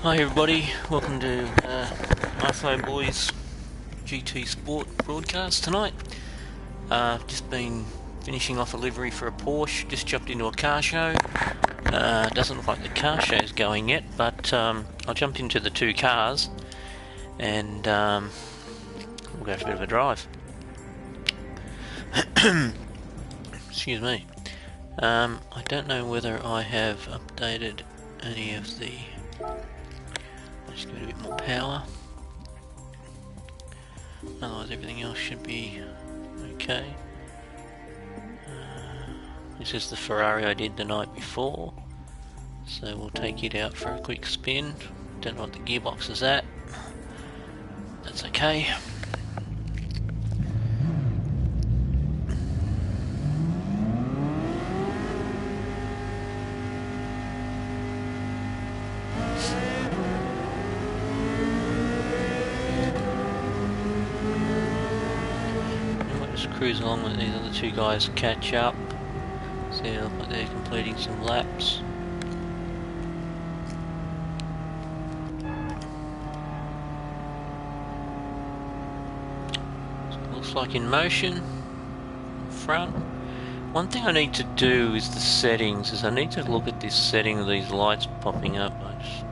Hi everybody, welcome to Iflowboy's GT Sport broadcast tonight. Just been finishing off a livery for a Porsche, just jumped into a car show. Doesn't look like the car show's going yet, but I'll jump into the two cars and we'll go for a bit of a drive. Excuse me. I don't know whether I have updated any of the... Just give it a bit more power. Otherwise everything else should be okay. This is the Ferrari I did the night before, so we'll take it out for a quick spin. Don't know what the gearbox is at. That's okay. Cruise along with these other two guys, catch up. See, they look like they're completing some laps. So it looks like in motion. Front. One thing I need to do is the settings. Is I need to look at this setting of these lights popping up. I just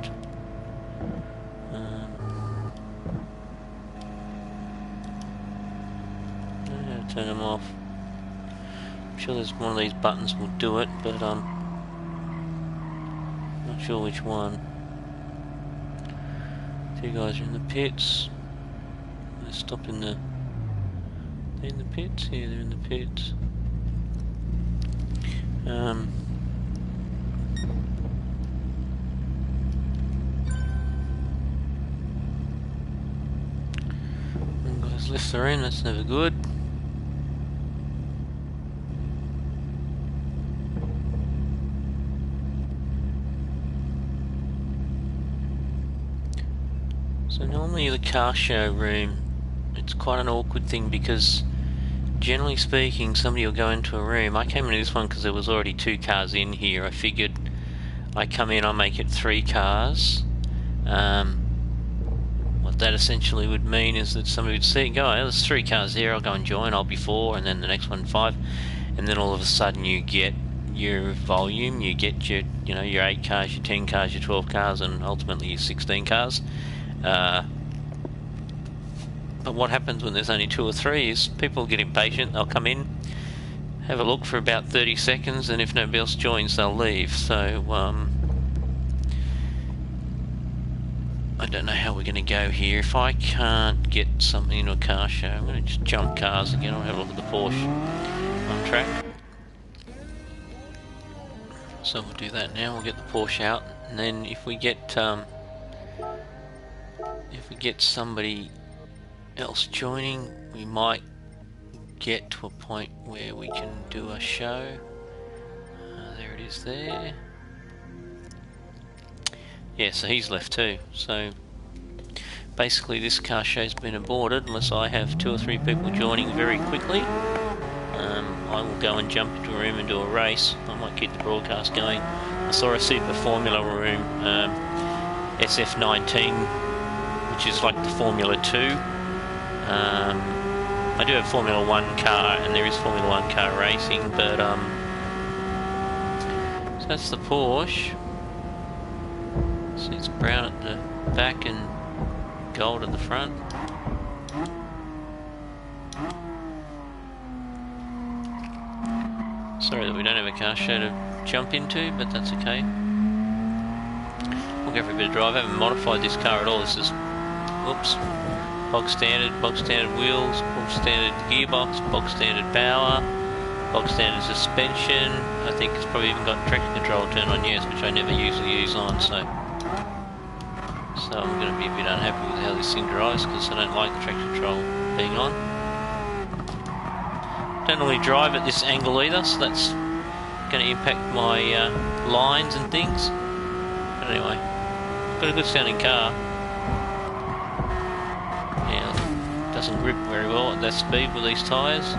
turn them off. I'm sure there's one of these buttons will do it, but I'm not sure which one. Two guys are in the pits. They're stopping the... They're in the pits? Yeah, they're in the pits. One guy's left her in, that's never good. So normally the car showroom, it's quite an awkward thing because generally speaking somebody will go into a room. I came into this one because there was already two cars in here. I figured I come in, I'll make it 3 cars. What that essentially would mean is that somebody would see it go, oh, there's 3 cars here, I'll go and join, I'll be 4, and then the next one 5, and then all of a sudden you get your volume, you get your, you know, your 8 cars, your 10 cars, your 12 cars, and ultimately your 16 cars. But what happens when there's only 2 or 3 is people get impatient, they'll come in, have a look for about 30 seconds, and if nobody else joins they'll leave. So I don't know how we're going to go here. If I can't get something into a car show, I'm going to just jump cars again. I'll have a look at the Porsche on track. So we'll do that now, we'll get the Porsche out, and then if we get somebody else joining, we might get to a point where we can do a show. There it is there. Yeah, so he's left too. So basically this car show's been aborted unless I have 2 or 3 people joining very quickly. I will go and jump into a room and do a race. I might keep the broadcast going. I saw a Super Formula room, SF19, which is like the Formula 2. I do have Formula 1 car, and there is Formula 1 car racing, but so that's the Porsche. See, it's brown at the back and gold at the front. Sorry that we don't have a car show to jump into, but that's okay. We'll go for a bit of drive. I haven't modified this car at all. This is, oops, bog standard wheels, bog standard gearbox, bog standard power, bog standard suspension. I think it's probably even got traction control turned on, yes, which I never usually use on, so I'm going to be a bit unhappy with how this thing drives because I don't like the traction control being on. Don't normally drive at this angle either, so that's going to impact my lines and things. But anyway, got a good sounding car. Yeah, doesn't grip very well at that speed with these tyres.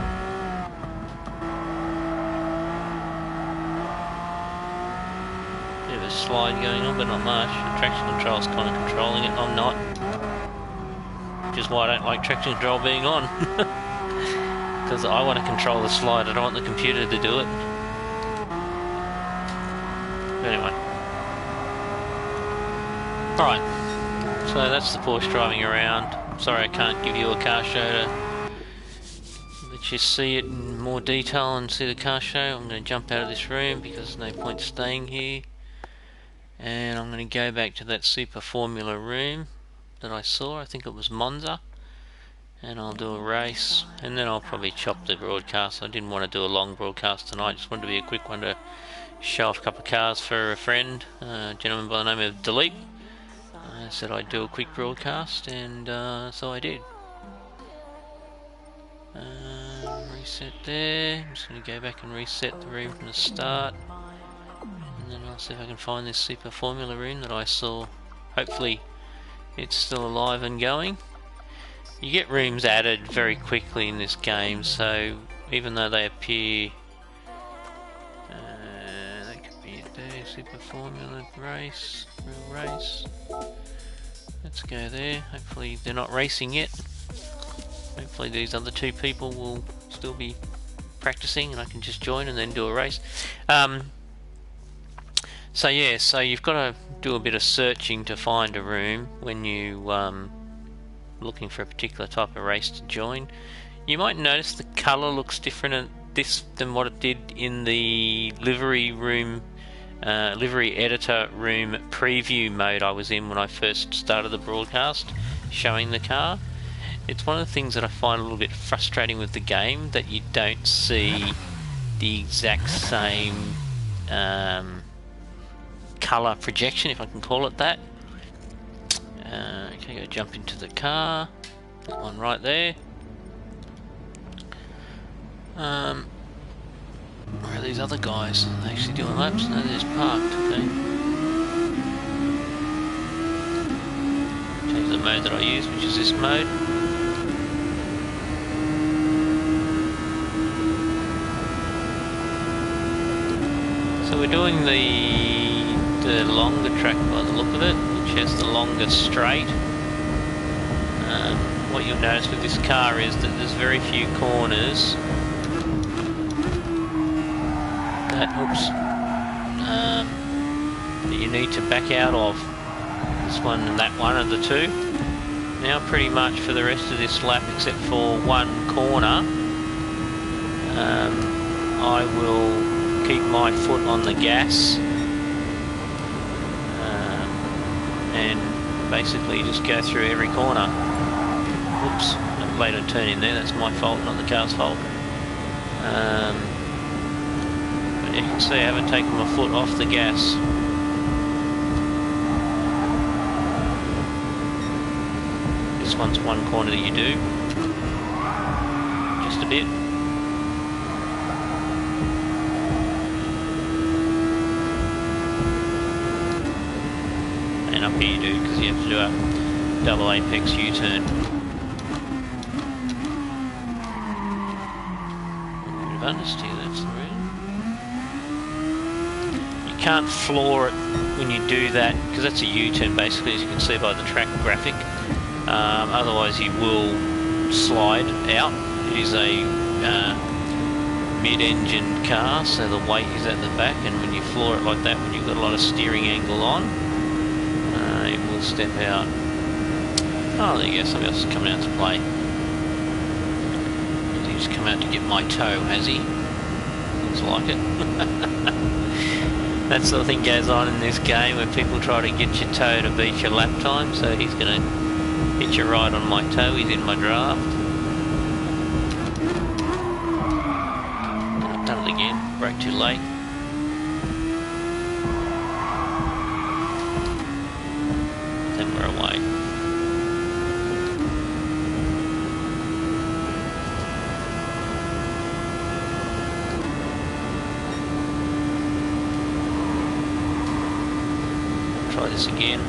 slide going on, but not much. The traction control's kind of controlling it. I'm not. Which is why I don't like traction control being on. Because I want to control the slide, I don't want the computer to do it. Anyway. Alright. So that's the Porsche driving around. Sorry I can't give you a car show to let you see it in more detail and see the car show. I'm going to jump out of this room because there's no point staying here. And I'm going to go back to that Super Formula room that I saw. I think it was Monza. And I'll do a race. And then I'll probably chop the broadcast. I didn't want to do a long broadcast tonight. Just wanted to be a quick one to show off a couple of cars for a friend. A gentleman by the name of Dilip. I said I'd do a quick broadcast, and so I did. Reset there. I'm just going to go back and reset the room from the start, and then I'll see if I can find this Super Formula room that I saw. Hopefully it's still alive and going. You get rooms added very quickly in this game, so even though they appear, that could be it there. Super Formula race, real race. Let's go there. Hopefully they're not racing yet. Hopefully these other two people will still be practicing and I can just join and then do a race. So yeah, so you've got to do a bit of searching to find a room when you looking for a particular type of race to join. You might notice the colour looks different in this than what it did in the livery room. Livery editor room preview mode I was in when I first started the broadcast showing the car. It's one of the things that I find a little bit frustrating with the game, that you don't see the exact same colour projection, if I can call it that. Okay, go jump into the car. That one right there. Where are these other guys? Are they actually doing laps? No, they're just parked, okay. Change the mode that I use, which is this mode. So we're doing the longer track by the look of it, which has the longer straight. What you'll notice with this car is that there's very few corners that you need to back out of. This one and that one are the two. Now pretty much for the rest of this lap, except for one corner, I will keep my foot on the gas and basically just go through every corner. Whoops, I made a turn in there, that's my fault, not the car's fault. You can see I haven't taken my foot off the gas. This one's one corner that you do. Just a bit. And up here you do, because you have to do a double apex U-turn. A bit of understeer, that's the reason. You can't floor it when you do that, because that's a U-turn basically, as you can see by the track graphic. Otherwise you will slide out. It is a mid-engine car, so the weight is at the back, and when you floor it like that, when you've got a lot of steering angle on, it will step out. Oh, there you go, somebody else is coming out to play. He's come out to get my toe, has he? Looks like it. That sort of thing goes on in this game where people try to get your toe to beat your lap time, so he's going to hit you right on my toe. He's in my draft. I've done it again, brake too late. Then we're away. Try this again.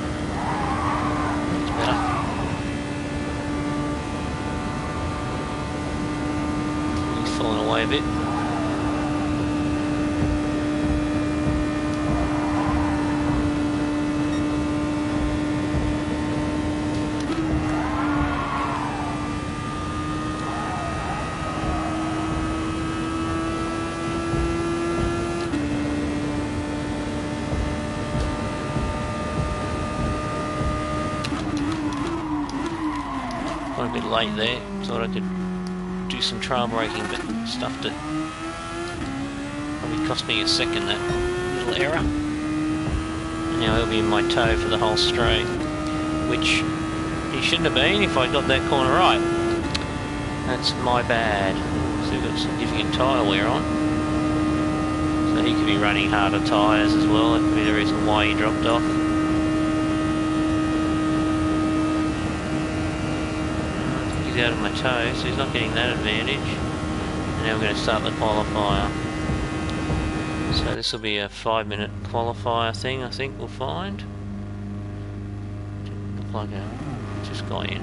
It's better. He's falling away a bit. Got a bit late there. Thought I could do some trail braking, but stuffed it. Probably cost me a second, that little error. And now he'll be in my toe for the whole straight, which he shouldn't have been if I got that corner right. That's my bad. So we've got significant tyre wear on. So he could be running harder tyres as well. That could be the reason why he dropped off. He's out of my toe, so he's not getting that advantage. And now we're going to start the qualifier. So this will be a 5-minute qualifier thing, I think we'll find. Didn't look like I just got in.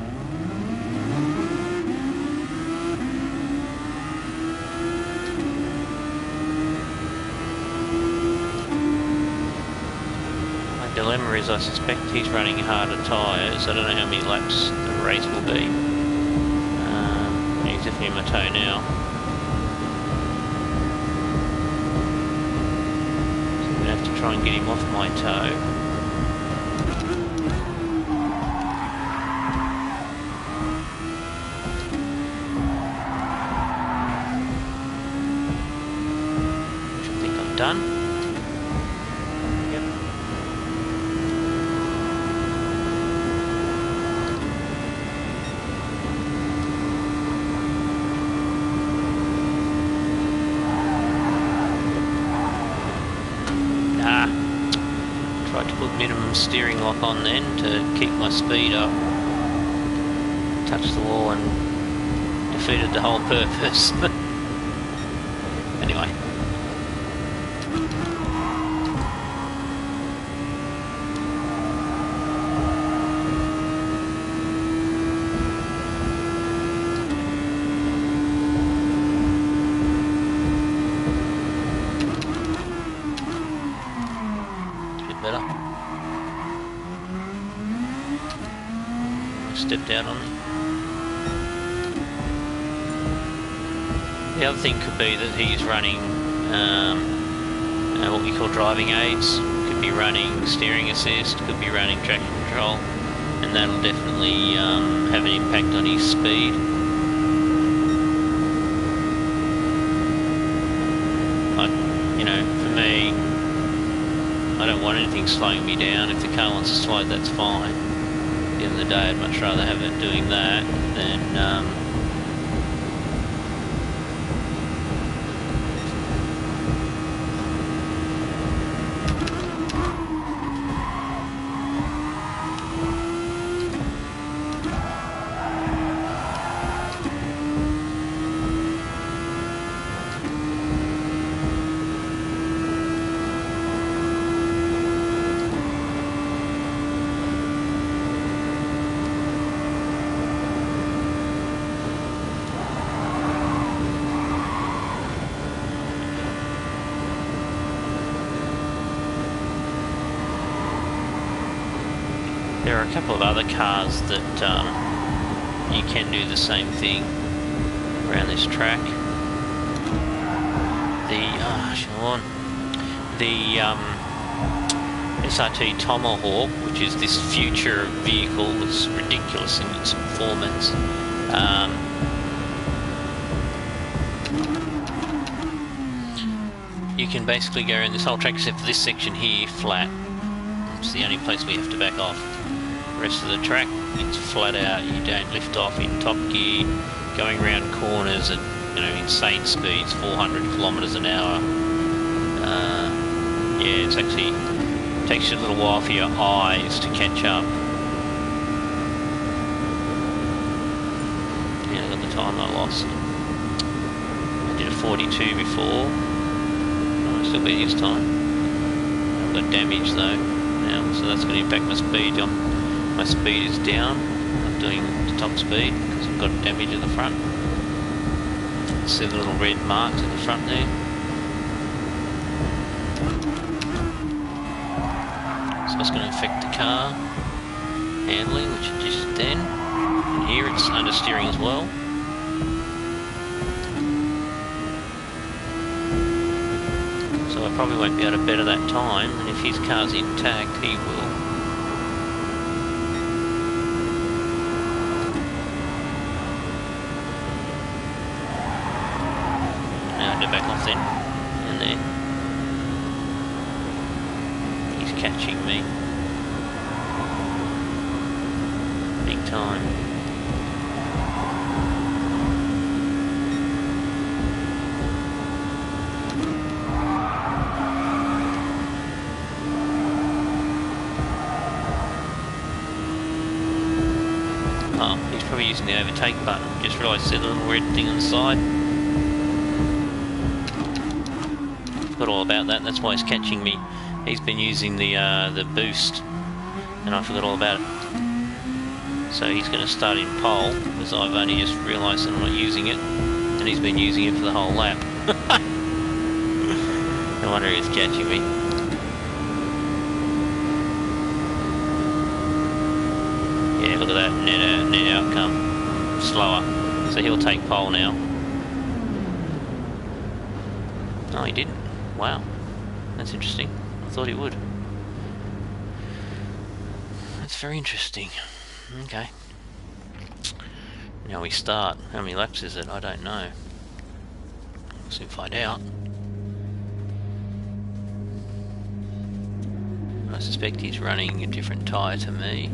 My dilemma is I suspect he's running harder tyres. I don't know how many laps the race will be. He's definitely in my toe now. So I'm going to have to try and get him off my toe. Which I think I've done. Tried to put minimum steering lock on then to keep my speed up. Touched the wall and defeated the whole purpose. Anyway. Better. Stepped out on it. The other thing could be that he's running what we call driving aids. Could be running steering assist, could be running traction control, and that'll definitely have an impact on his speed. You know, for me, I don't want anything slowing me down. If the car wants to slide, that's fine. At the end of the day, I'd much rather have it doing that than there are a couple of other cars that you can do the same thing around this track. The SRT Tomahawk, which is this future vehicle that's ridiculous in its performance. You can basically go around this whole track except for this section here, flat. It's the only place we have to back off. The rest of the track, it's flat out. You don't lift off in top gear, going around corners at insane speeds, 400 kilometers an hour. Yeah, it's actually takes you a little while for your eyes to catch up. Yeah, look at the time I lost. I did a 42 before. I still beat his time. I've got damage though now, so that's going to impact my speed. My speed is down. I'm doing the top speed because I've got damage at the front. See the little red marks at the front there. So it's going to affect the car handling, which is just then. And here it's understeering as well. So I probably won't be able to better that time, and if his car's intact, he will. turned it back off then. And there. He's catching me. Big time. Oh, he's probably using the overtake button. Just realised there's a little red thing on the side. Forgot all about that. That's why he's catching me. He's been using the boost, and I forgot all about it. So he's going to start in pole, because I've only just realised that I'm not using it, and he's been using it for the whole lap. No wonder he's catching me. Yeah, look at that, net outcome. Slower. So he'll take pole now. Oh, he didn't. Wow. That's interesting. I thought he would. That's very interesting. Okay. Now we start. How many laps is it? I don't know. We'll soon find out. I suspect he's running a different tyre to me.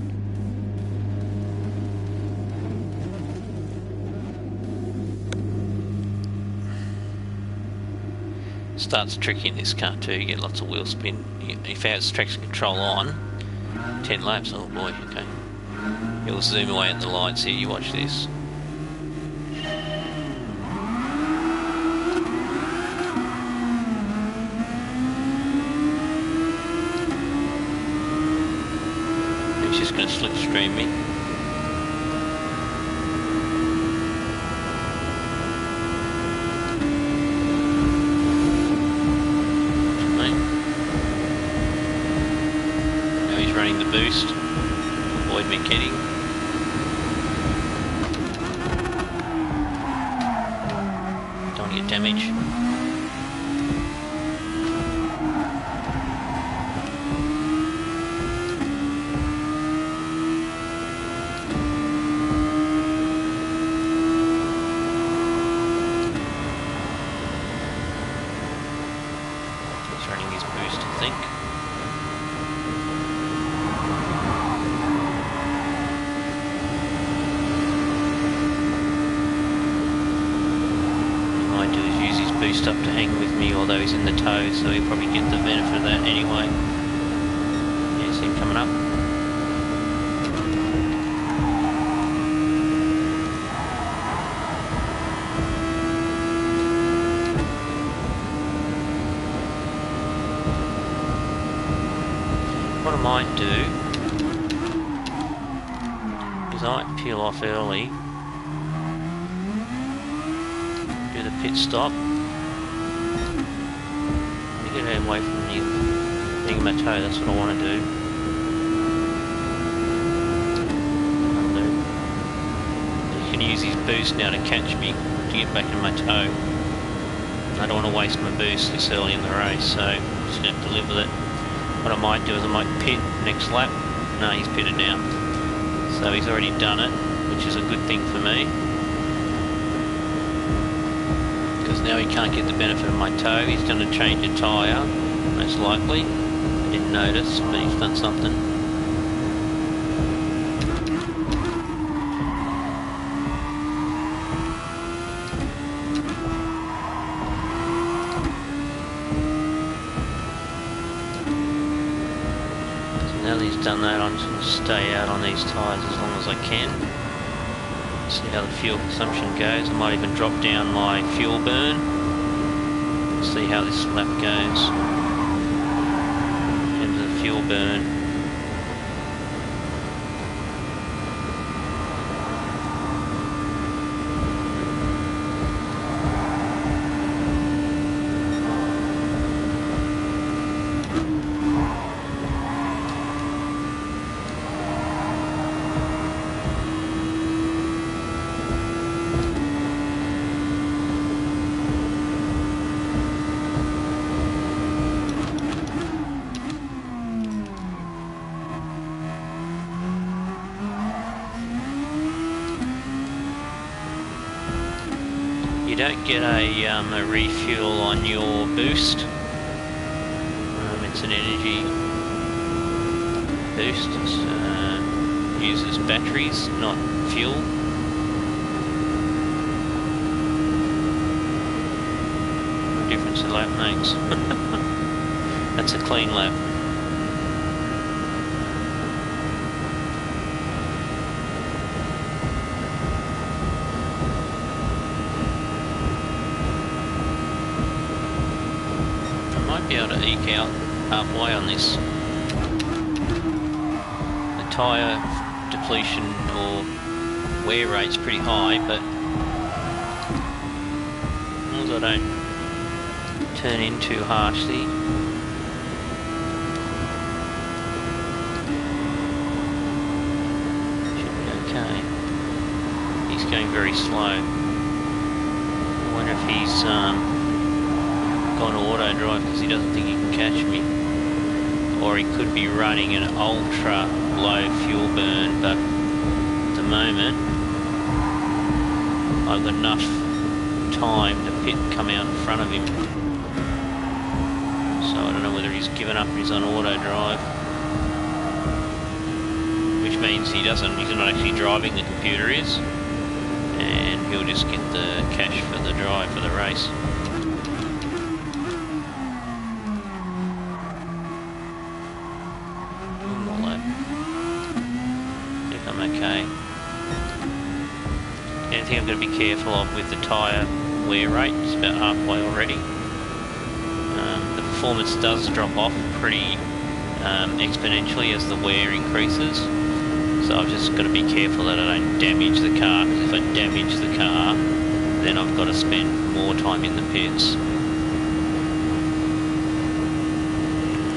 Starts tricky in this car too, you get lots of wheel spin. If he has traction control on, 10 laps, oh boy, okay. He'll zoom away at the lights here, you watch this. He's just going to slipstream me. Running the boost, avoid me getting. Don't want to get damage. He's running his boost, I think. Boost up to hang with me, although he's in the tow, so he'll probably get the benefit of that anyway. Yeah, see him coming up. What I might do is I might peel off early, do the pit stop, get away from the Nigamato, that's what I want to do. He can use his boost now to catch me, to get back in my toe. I don't want to waste my boost this early in the race, so I'm just going to have to live with it. What I might do is I might pit next lap. No, he's pitted now. So he's already done it, which is a good thing for me. Now he can't get the benefit of my toe. He's going to change a tyre, most likely. I didn't notice, but he's done something. So now that he's done that, I'm just going to stay out on these tyres as long as I can. See how the fuel consumption goes. I might even drop down my fuel burn. See how this lap goes in terms of the fuel burn. You don't get a refuel on your boost. It's an energy boost. It uses batteries, not fuel. What difference the lap makes. That's a clean lap. Be able to eke out halfway on this. The tyre depletion or wear rate's pretty high, but as long as I don't turn in too harshly. Should be okay. He's going very slow. I wonder if he's gone to auto drive because he doesn't think he can catch me, or he could be running an ultra low fuel burn, but at the moment I've got enough time to pit and come out in front of him, so I don't know whether he's given up and he's on auto drive, which means he's not actually driving, the computer is, and he'll just get the cash for the drive for the race. Okay. The only thing I'm going to be careful of with the tyre wear rate, it's about halfway already. The performance does drop off pretty exponentially as the wear increases, so I've just got to be careful that I don't damage the car, because if I damage the car then I've got to spend more time in the pits.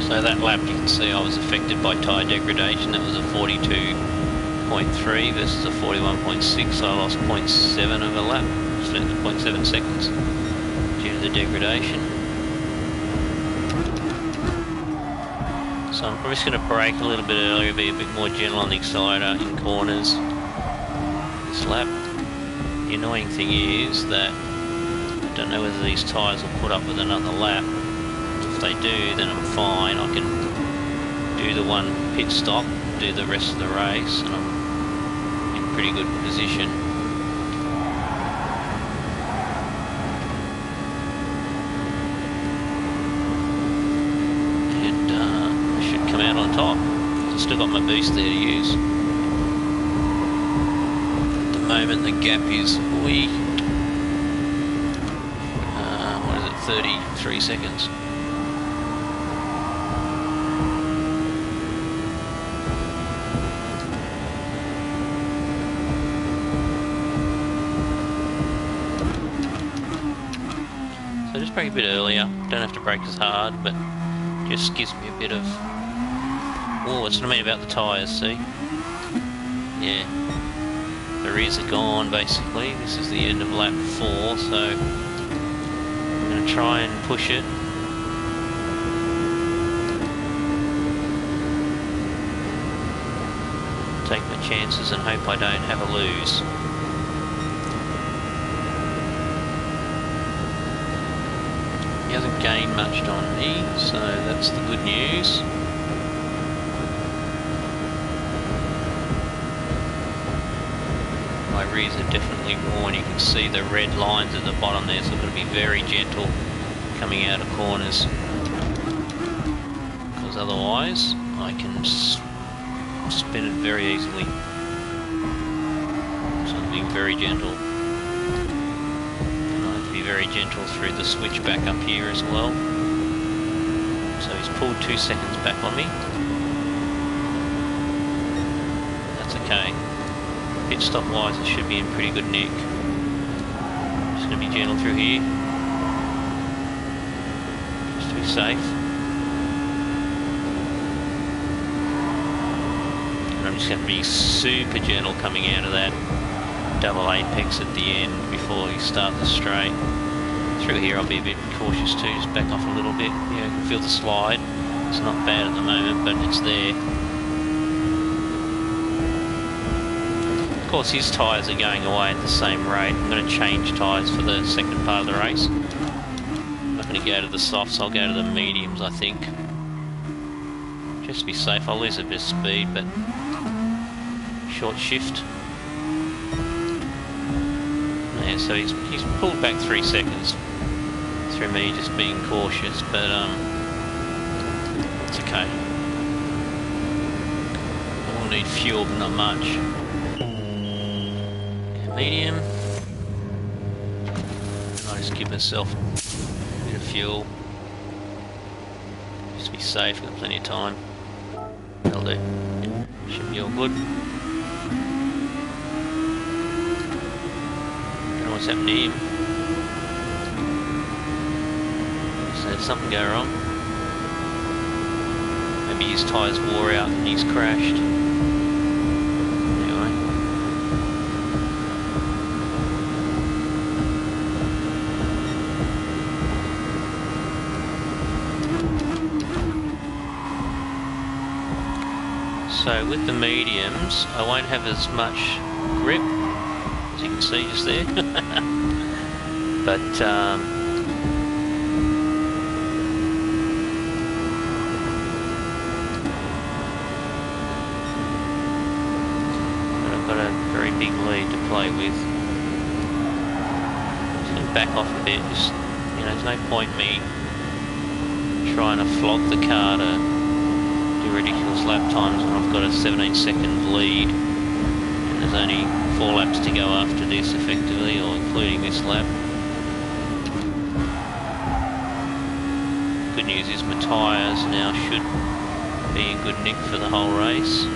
So that lap, you can see I was affected by tyre degradation. That was a 42.3 versus a 41.6, so I lost 0.7 of a lap, 0.7 seconds due to the degradation. So I'm probably just going to brake a little bit earlier, be a bit more gentle on the accelerator in corners this lap. The annoying thing is that I don't know whether these tyres will put up with another lap. If they do, then I'm fine. I can do the one pit stop, do the rest of the race, and I'm in pretty good position. And I should come out on top. I've still got my boost there to use. At the moment the gap is what is it, 33 seconds. Just brake a bit earlier, don't have to brake as hard, but just gives me a bit of... Oh, that's what I mean about the tyres, see? Yeah, the rears are gone basically. This is the end of lap 4, so I'm going to try and push it. Take my chances and hope I don't have a lose. He hasn't gained much on me, so that's the good news. My rears are definitely worn. You can see the red lines at the bottom there, so I've got to be very gentle coming out of corners, because otherwise I can spin it very easily. So I'm being very gentle. Very gentle through the switch back up here as well. So he's pulled 2 seconds back on me. That's okay. Pit stop wise it should be in pretty good nick. Just going to be gentle through here, just to be safe. And I'm just going to be super gentle coming out of that double apex at the end before we start the straight. Through here I'll be a bit cautious too, just back off a little bit. Yeah, you can feel the slide. It's not bad at the moment, but it's there. Of course, his tyres are going away at the same rate. I'm going to change tyres for the second part of the race. I'm not going to go to the softs, I'll go to the mediums, I think. Just to be safe, I'll lose a bit of speed, but short shift. Yeah, so he's pulled back 3 seconds through me just being cautious, but it's okay. We'll need fuel, but not much. Yeah, medium. I'll just give myself a bit of fuel. Just to be safe, got plenty of time. That'll do. Should be all good. Don't know what's happened to him. So did something go wrong? Maybe his tyres wore out and he's crashed. Anyway. So with the mediums, I won't have as much grip, as you can see just there. But I've got a very big lead to play with. Just going to back off a bit. Just, you know, there's no point me trying to flog the car to ridiculous lap times when I've got a 17-second lead and there's only 4 laps to go after this effectively, or including this lap. Good news is my tyres now should be in good nick for the whole race.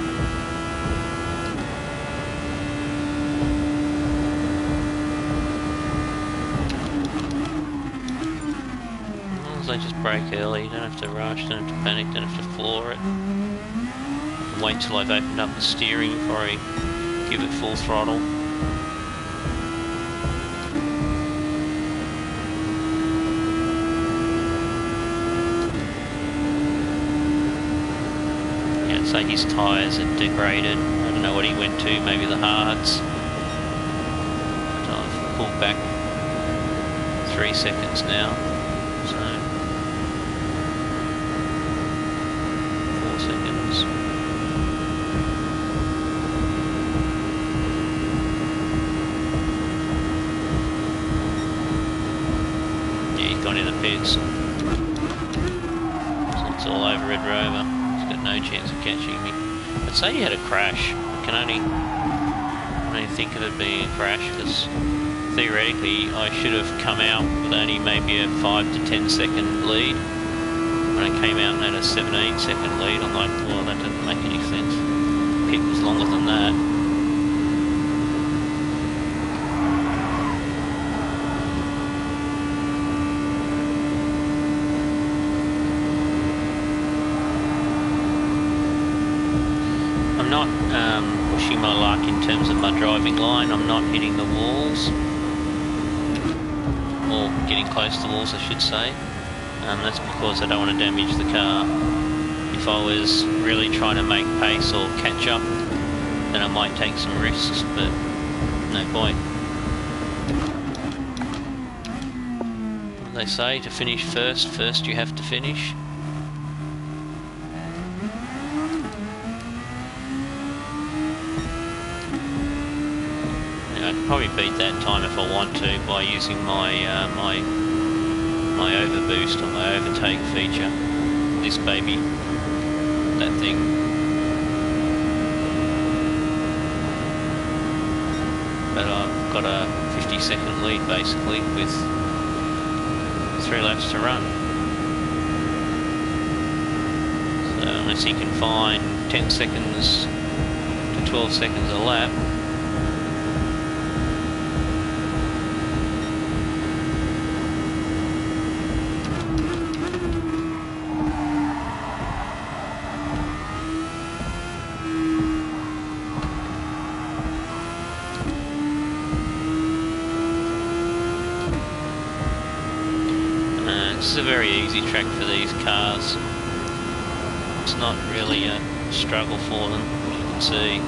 I just brake early, don't have to rush, don't have to panic, don't have to floor it. Wait till I've opened up the steering before I give it full throttle. Yeah, I'd say his tyres are degraded. I don't know what he went to, maybe the hards. But I've pulled back 3 seconds now. So 4 seconds. Yeah, he's gone in the pits. So it's all over Red Rover. He's got no chance of catching me. I'd say he had a crash. I can only think of it being a crash because theoretically I should have come out with only maybe a 5 to 10 second lead. When I came out and had a 17-second lead, I'm like, well, that doesn't make any sense. Pit was longer than that. I'm not pushing my luck in terms of my driving line. I'm not hitting the walls, or getting close to the walls I should say. That's because I don't want to damage the car. If I was really trying to make pace or catch up, then I might take some risks, but no point. They say to finish first you have to finish. I could probably beat that time if I want to by using my my overboost or my overtake feature. This baby, that thing. But I've got a 50-second lead basically with 3 laps to run. So unless he can find 10 seconds to 12 seconds a lap, this is a very easy track for these cars. It's not really a struggle for them, as you can see.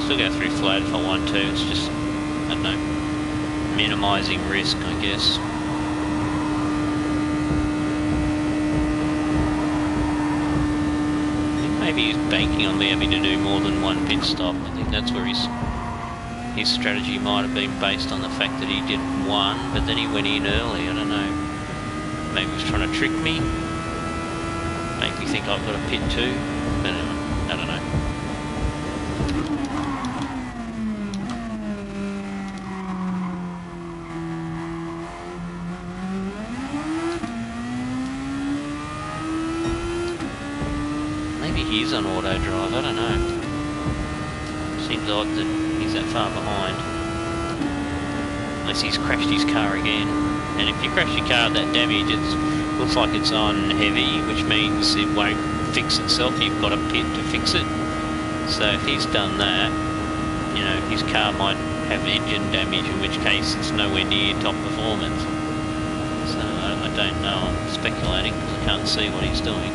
still go through flat if I want to. It's just, I don't know, minimising risk, I guess. Maybe he's banking on me having to do more than one pit stop. I think that's where his strategy might have been based on the fact that he did one, but then he went in early. I don't know. Maybe he was trying to trick me. Make me think I've got a pit too. But I don't know. Maybe he's on auto drive. I don't know. Seems odd that he's that far behind. Unless he's crashed his car again. And if you crash your car that damage, it looks like it's on heavy, which means it won't fix itself. You've got a pit to fix it. So if he's done that, you know, his car might have engine damage, in which case it's nowhere near top performance. So I don't know. I'm speculating because I can't see what he's doing.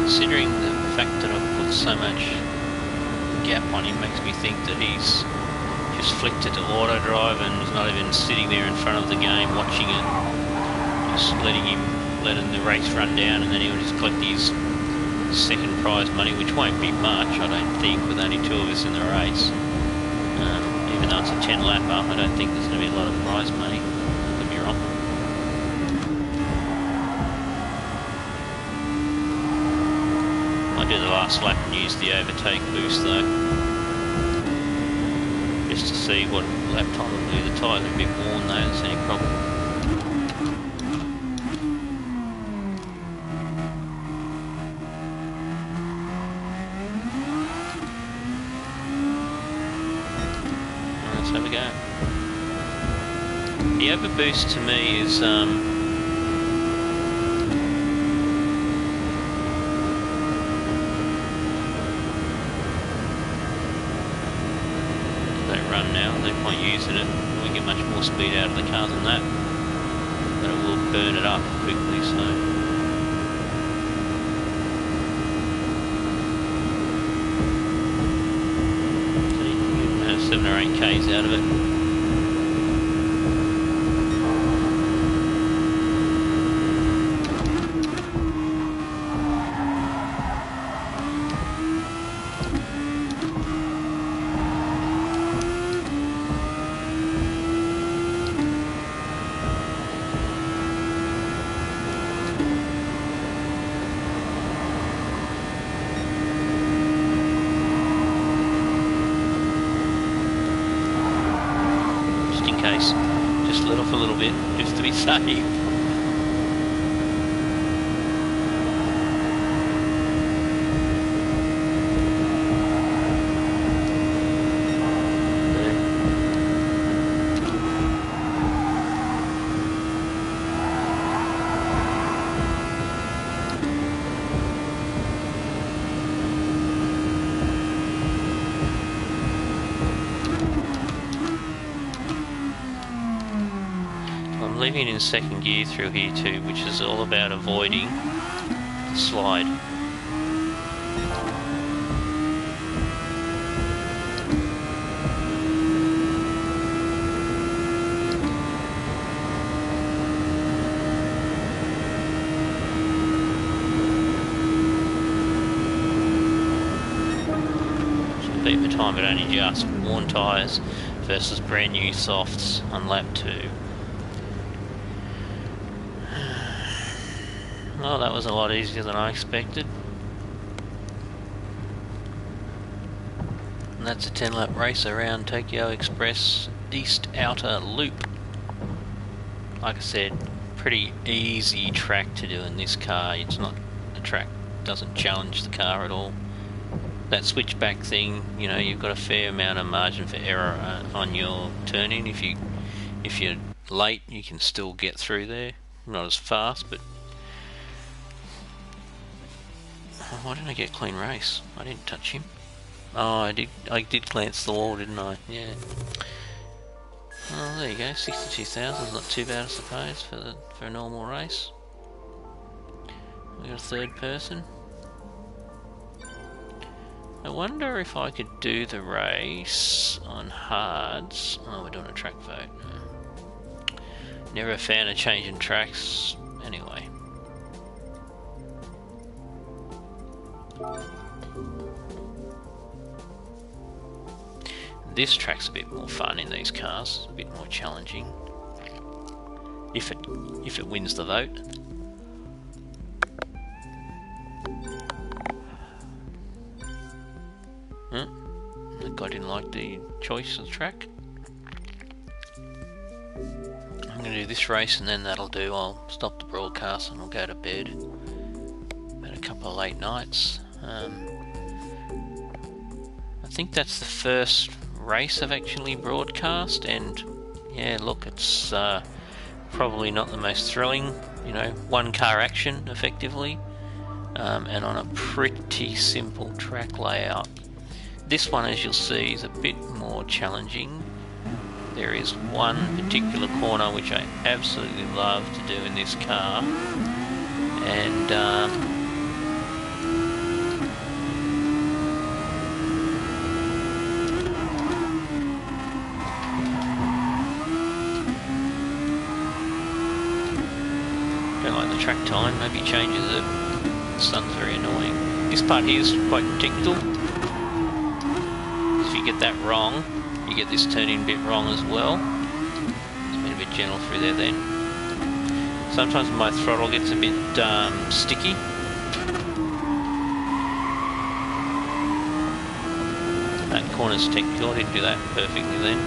Considering the fact that I've put so much gap on him, makes me think that he's just flicked it to auto drive and is not even sitting there in front of the game watching it, just letting the race run down, and then he'll just collect his second prize money, which won't be much, I don't think, with only two of us in the race. Even though it's a 10 lapper, I don't think there's going to be a lot of prize money. I could be wrong. I did the last lap and used the overtake boost though, just to see what lap time would do. The tyres are a bit worn though, there's any problem. Let's have a go. The overboost to me is using it, we get much more speed out of the car than that, but it will burn it up quickly, so 7 or 8 Ks out of it. Just let off a little bit, just to be safe. Leaving in second gear through here too, which is all about avoiding the slide. So beat the time, but only just worn tyres versus brand new softs on lap 2. Well, that was a lot easier than I expected. And that's a 10 lap race around Tokyo Express East Outer Loop. Like I said, pretty easy track to do in this car. It's not, the track doesn't challenge the car at all. That switchback thing, you know, you've got a fair amount of margin for error on your turning. If you're late, you can still get through there. Not as fast, but Why didn't I get a clean race? I didn't touch him. Oh, I did glance the wall, didn't I? Yeah. Oh, there you go. 62,000 is not too bad, I suppose, for a normal race. We got a third person. I wonder if I could do the race on hards. Oh, we're doing a track vote. Never found a change in tracks. Anyway. This track's a bit more fun in these cars, a bit more challenging. If it wins the vote. The guy didn't like the choice of the track. I'm going to do this race and then that'll do. I'll stop the broadcast and I'll go to bed. Had a couple of late nights. I think that's the first race I've actually broadcast, and yeah, look, it's probably not the most thrilling, you know, one car action effectively, and on a pretty simple track layout. This one, as you'll see, is a bit more challenging. There is one particular corner which I absolutely love to do in this car, and don't like the track time, maybe changes it. The sun's very annoying. This part here is quite technical. If you get that wrong, you get this turning bit wrong as well. It's been a bit gentle through there then. Sometimes my throttle gets a bit sticky. That corner's technical, I didn't do that perfectly then.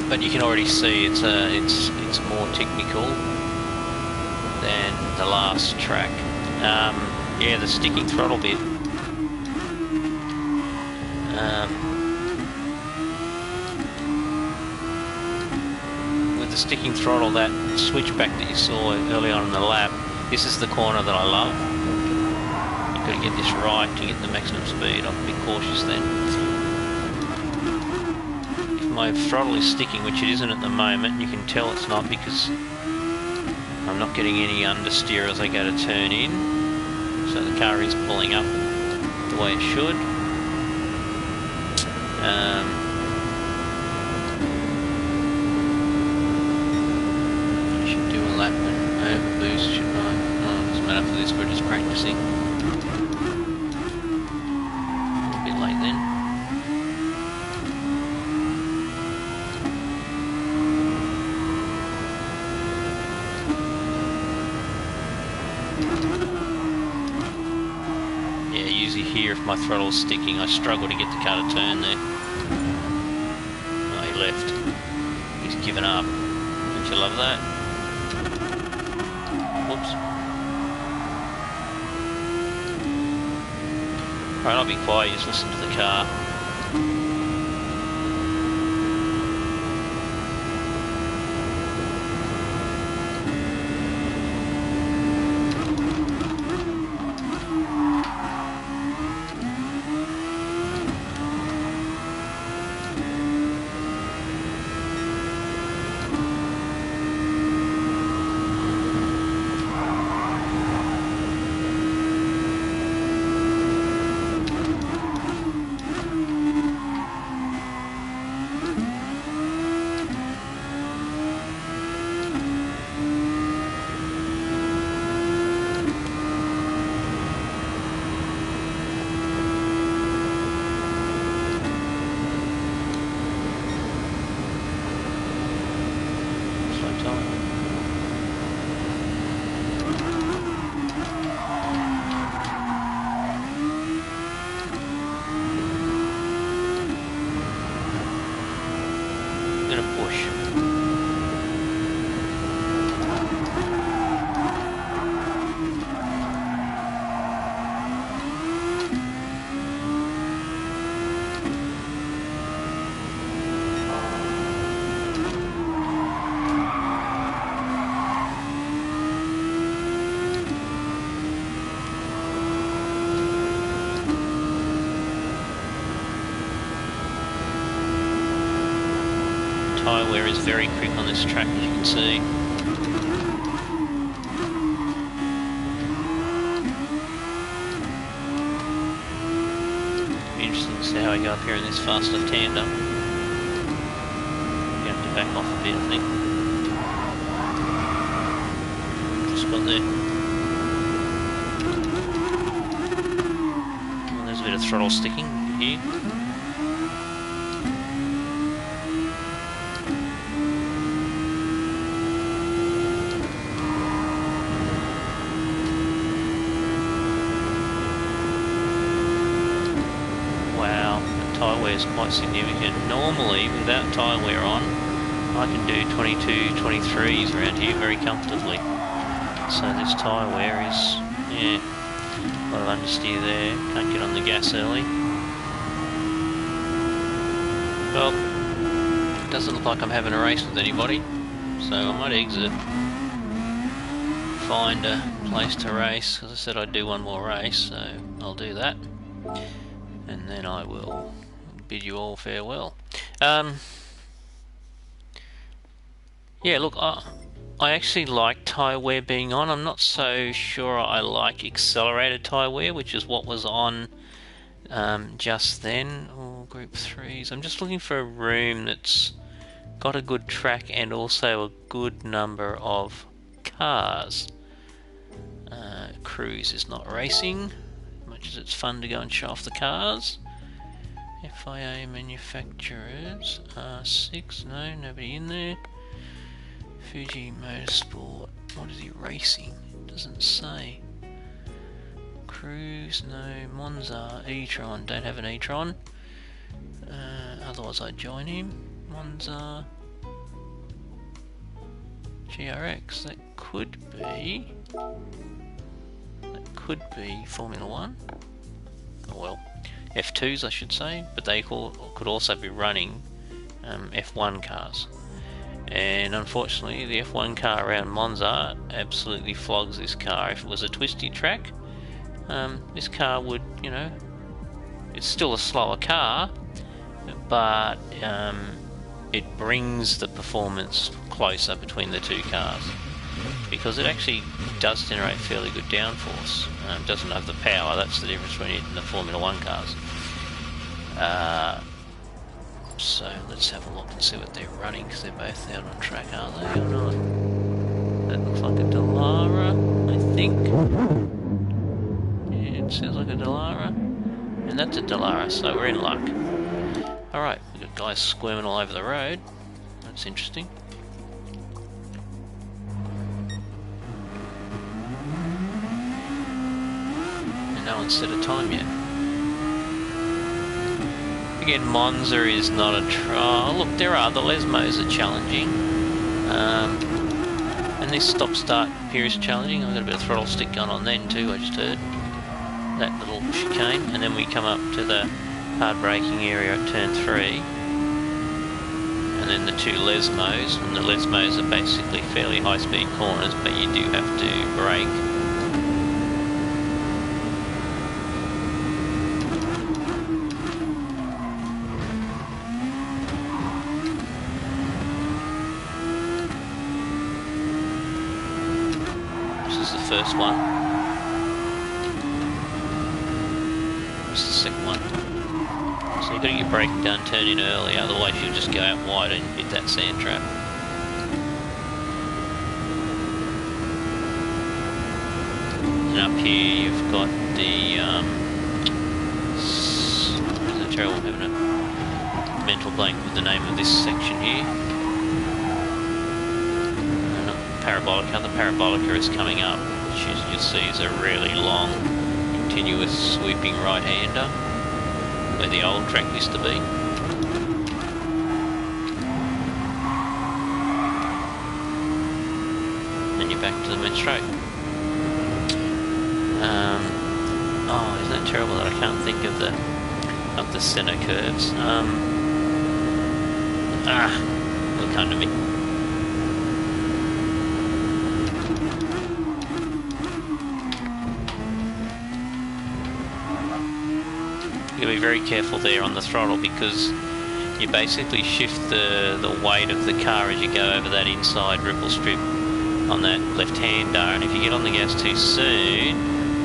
But you can already see it's more technical than the last track. Yeah, the sticking throttle bit. With the sticking throttle, that switchback that you saw early on in the lap, this is the corner that I love. You've got to get this right to get the maximum speed. I'm a bit cautious then. If my throttle is sticking, which it isn't at the moment, you can tell it's not because I'm not getting any understeer as I go to turn in. So the car is pulling up the way it should. I should do a lap and over boost, shouldn't I? Oh, doesn't matter for this, we're just practicing. A bit late then. Yeah, usually here if my throttle's sticking I struggle to get the car to turn there. Oh, he left. He's given up. Don't you love that? Whoops. Alright, I'll be quiet, just listen to the car. goes very quick on this track, as you can see. Be interesting to see how I go up here in this fast left-hander. You have to back off a bit, I think. Just got there. And there's a bit of throttle sticking here. Tyre wear is quite significant. Normally, without tyre wear on, I can do 22, 23s around here very comfortably. So this tyre wear is, yeah, a lot of understeer there. Can't get on the gas early. Well, it doesn't look like I'm having a race with anybody, so I might exit. Find a place to race. As I said, I'd do one more race, so I'll do that. And then I will bid you all farewell. Yeah, look, I actually like tyre wear being on. I'm not so sure I like accelerated tyre wear, which is what was on just then. Oh, group 3s. I'm just looking for a room that's got a good track and also a good number of cars. Cruise is not racing. It's fun to go and show off the cars. FIA manufacturers, R6, no, nobody in there. Fuji Motorsport, what is he racing? It doesn't say. Cruise, no. Monza, e-tron, don't have an e-tron. Otherwise I'd join him. Monza, GRX, that could be Formula 1. Oh well, F2s I should say, but they could also be running F1 cars. And unfortunately the F1 car around Monza absolutely flogs this car. If it was a twisty track, this car would, you know, it's still a slower car, but it brings the performance closer between the two cars, because it actually does generate fairly good downforce. Doesn't have the power. That's the difference between it and the Formula 1 cars. So let's have a look and see what they're running, because they're both out on track, aren't they, or not? That looks like a Dallara, I think. Yeah, it sounds like a Dallara. And that's a Dallara, so we're in luck. Alright, we've got guys squirming all over the road. That's interesting. No one's set a time yet. Again, Monza is not a trial. Look, there are the Lesmos are challenging, and this stop-start here is challenging. I've got a bit of throttle stick going on then too. I just heard that little chicane, and then we come up to the hard braking area at turn 3, and then the two Lesmos. And the Lesmos are basically fairly high-speed corners, but you do have to brake. First one. What's the second one? So you've got to get your braking done, turn in early, otherwise you'll just go out wide and hit that sand trap. And up here you've got the it's terrible, I'm having a mental blank with the name of this section here. Parabolica. The Parabolica is coming up, which as you'll see is a really long, continuous sweeping right-hander, where the old track used to be. And you're back to the main straight. Oh, isn't that terrible that I can't think of the centre curves? It'll come to me. You'll be very careful there on the throttle, because you basically shift the weight of the car as you go over that inside ripple strip on that left-hander, and if you get on the gas too soon,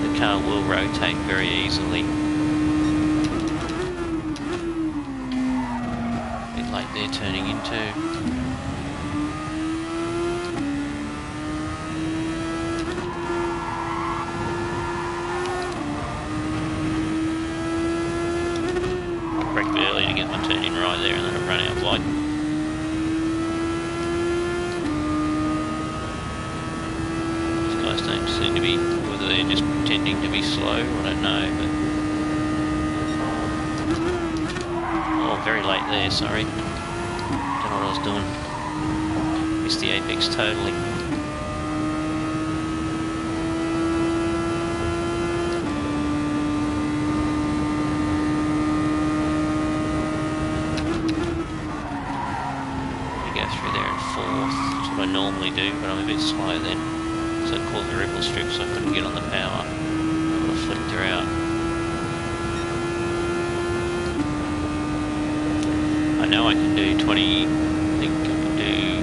the car will rotate very easily. A bit late there turning into. Braked a bit early to get my turn in right there, and then I've run out of light. These guys don't seem to be, whether they're just pretending to be slow, I don't know, but... Oh, very late there, sorry. Don't know what I was doing. Missed the apex totally. I normally do, but I'm a bit slow then, so I caught the ripple strip, so I couldn't get on the power. I would have flipped her out. I know I can do 20, I think I can do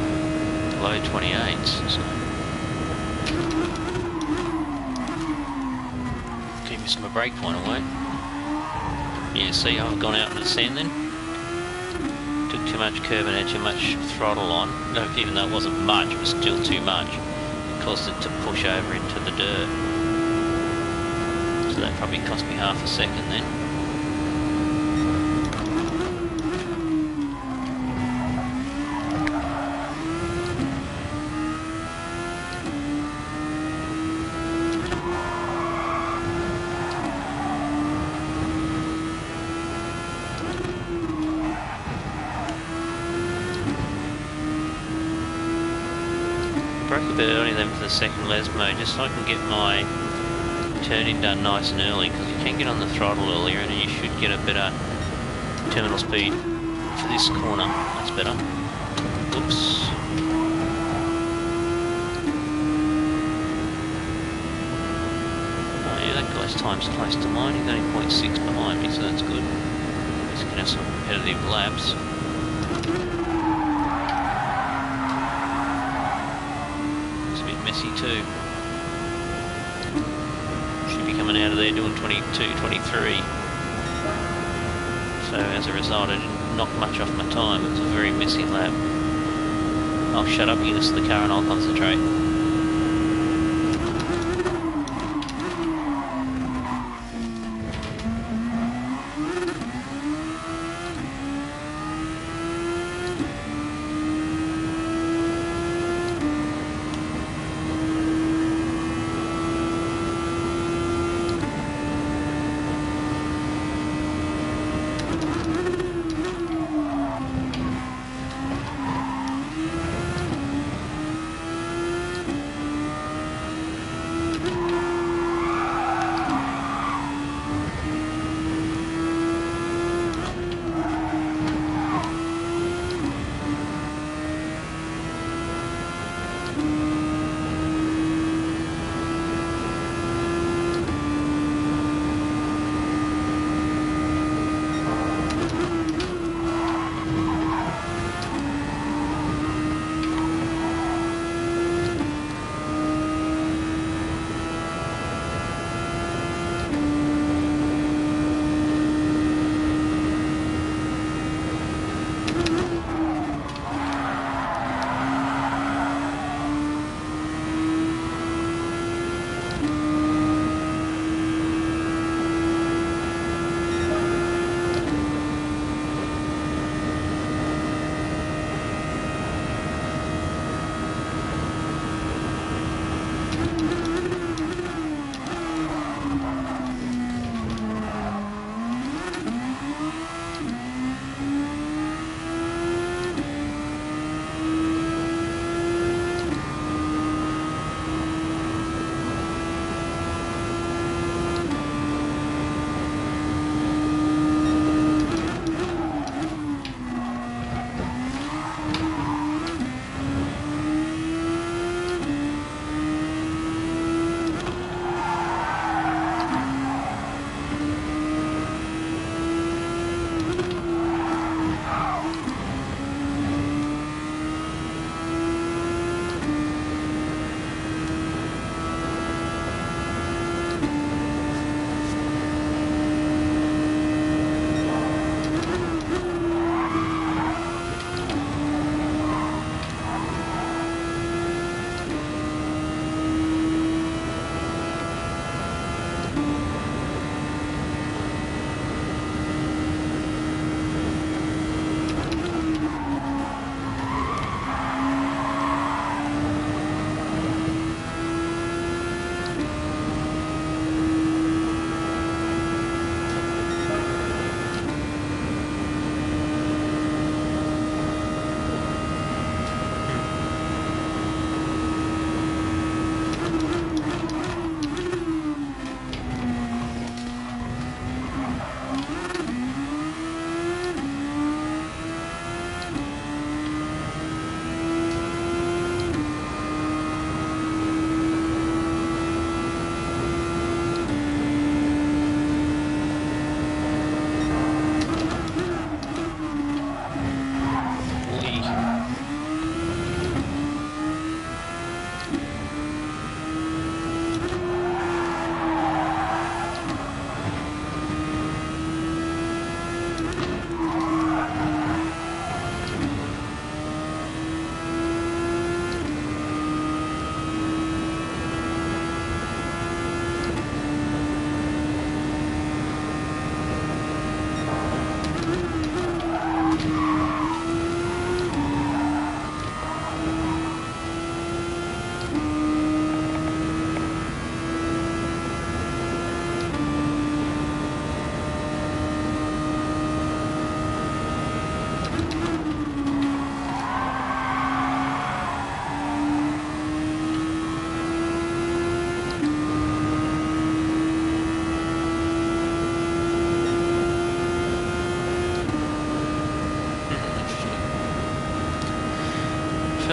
low 28s, so keep missing my brake point away. Yeah, see, I've gone out in the sand then. Took too much curb and had too much throttle on. No, even though it wasn't much, it was still too much. It caused it to push over into the dirt. So that probably cost me half a second then. Broke a bit early then for the second les mode, just so I can get my turning done nice and early, because you can get on the throttle earlier and you should get a better terminal speed for this corner. That's better. Oops. Oh yeah, that guy's time's close to mine. He's only 0.6 behind me, so that's good. He's going to have some competitive laps. Messy too. Should be coming out of there doing 22, 23. So as a result, I didn't knock much off my time. It was a very messy lap. I'll shut up, you listen to the car and I'll concentrate.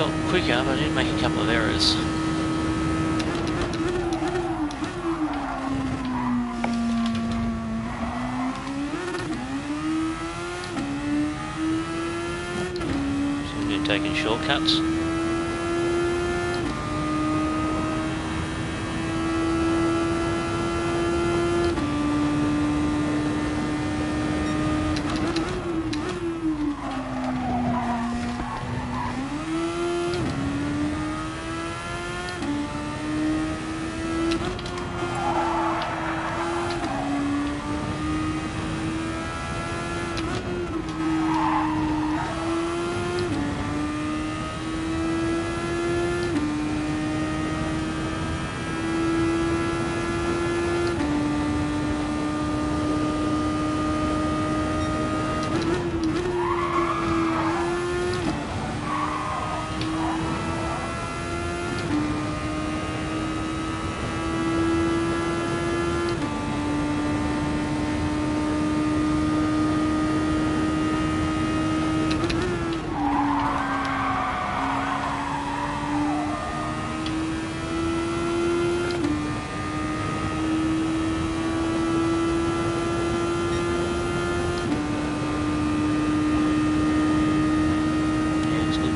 felt quicker, but I did make a couple of errors. Taking shortcuts.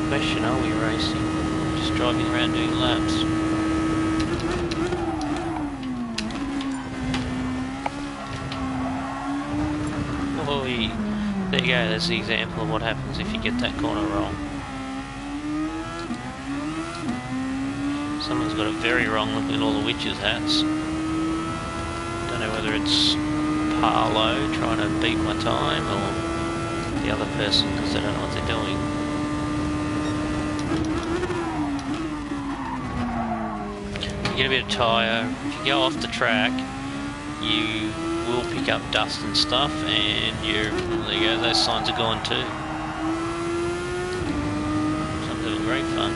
Question, are we racing? Just driving around doing laps. Oi. There you go, there's the example of what happens if you get that corner wrong. Someone's got it very wrong looking at all the witches' hats. Don't know whether it's Parlo trying to beat my time or the other person because they don't know what they're doing. Get a bit of tyre. If you go off the track, you will pick up dust and stuff, and there you go, those signs are gone too. So I'm having great fun.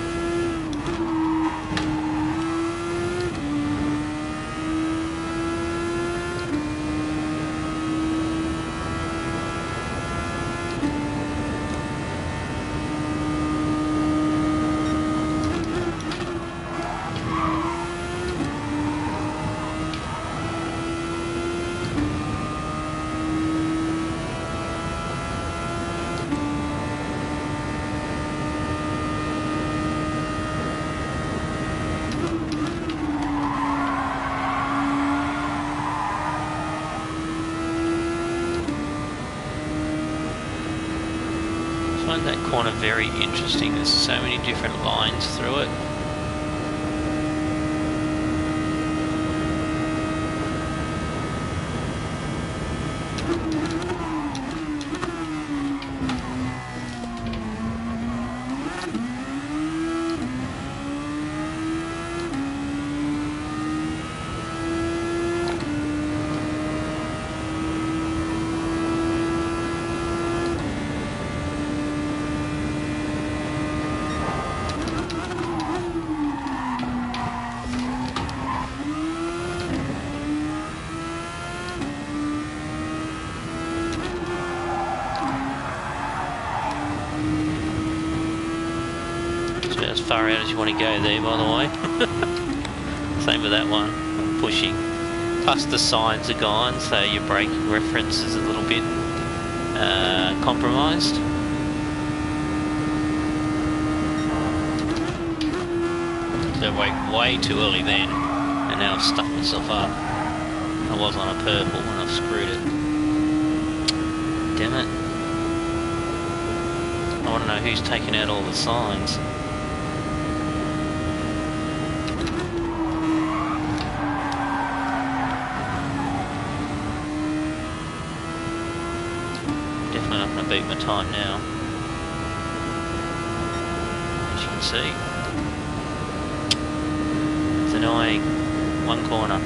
I find that corner very interesting. There's so many different lines through it. As far out as you want to go there, by the way. Same with that one. I'm pushing. Plus the signs are gone, so your braking reference is a little bit compromised. So I wait way too early then, and now I've stuffed myself up. I was on a purple and I've screwed it. Damn it. I want to know who's taking out all the signs. Definitely not going to beat my time now, as you can see. It's annoying. One corner.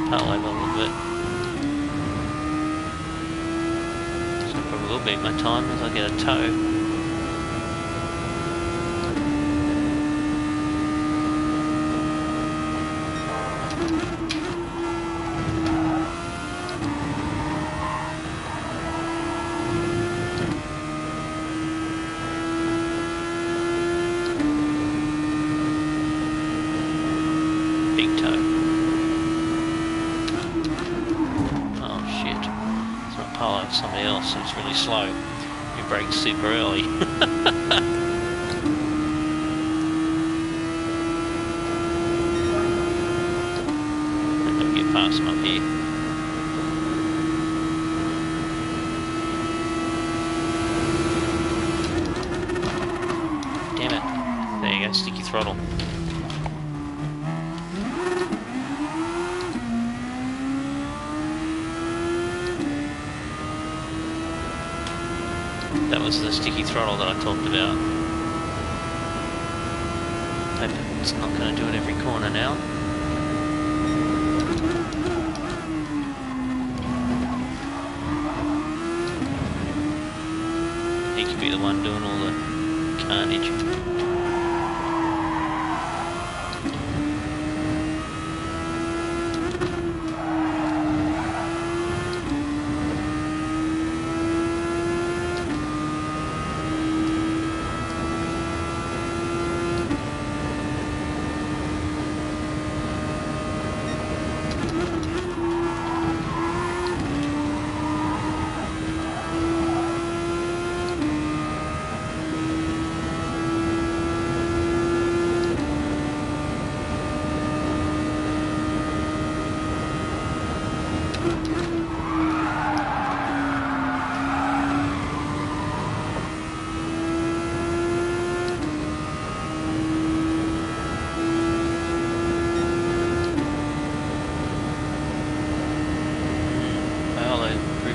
tail over a little bit. So I probably will beat my time as I get a tow. Big toe. Oh shit. It's not Polo, it's somebody else. It's really slow. He brakes super early. I'm gonna get past him up here. Damn it. There you go, sticky throttle. That was the sticky throttle that I talked about. Hope it's not going to do it every corner now. He could be the one doing all the carnage.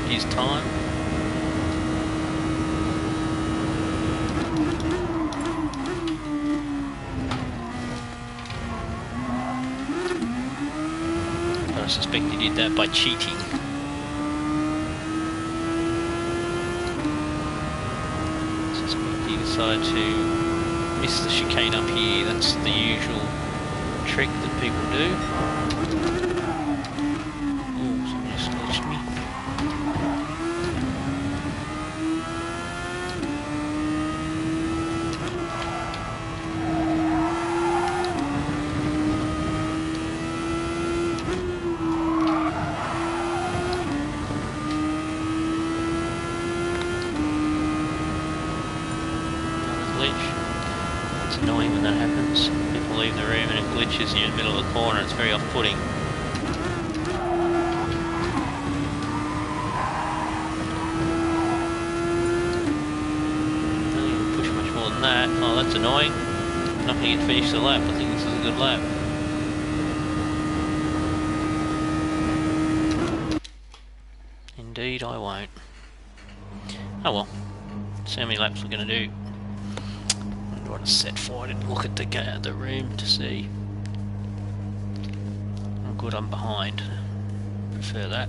His time. But I suspect he did that by cheating. I suspect he decided to miss the chicane up here. That's the usual trick that people do. Oh, somebody just glitched me. It's annoying when that happens. People leave the room and it glitches and you're in the middle of the corner. It's very off-putting. I don't even push much more than that. Oh, that's annoying. I'm not going to get to finish the lap. I think this is a good lap. Indeed, I won't. Oh well. See how many laps we're going to do. What a set for. I didn't look at the room to see. Oh good, I'm behind. Prefer that.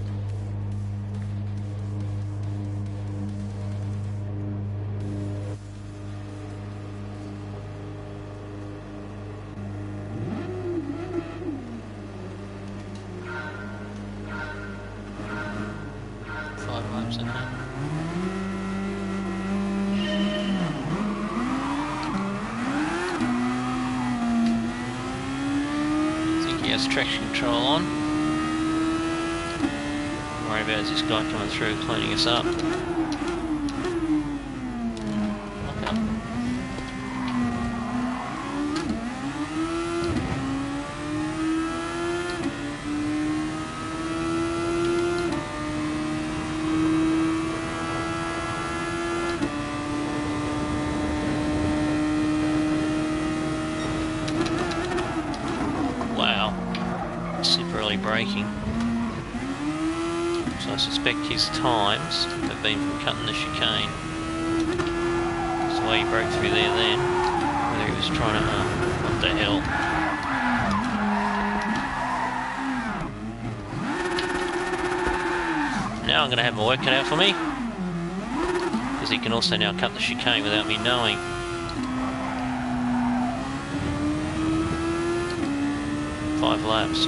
Five laps in there. He has traction control on. Don't worry about this guy coming through cleaning us up. Okay. Super early braking. So I suspect his times have been from cutting the chicane. That's the way he broke through there then. Whether he was trying to... what the hell? now I'm going to have my work cut out for me. Because he can also now cut the chicane without me knowing. Five laps.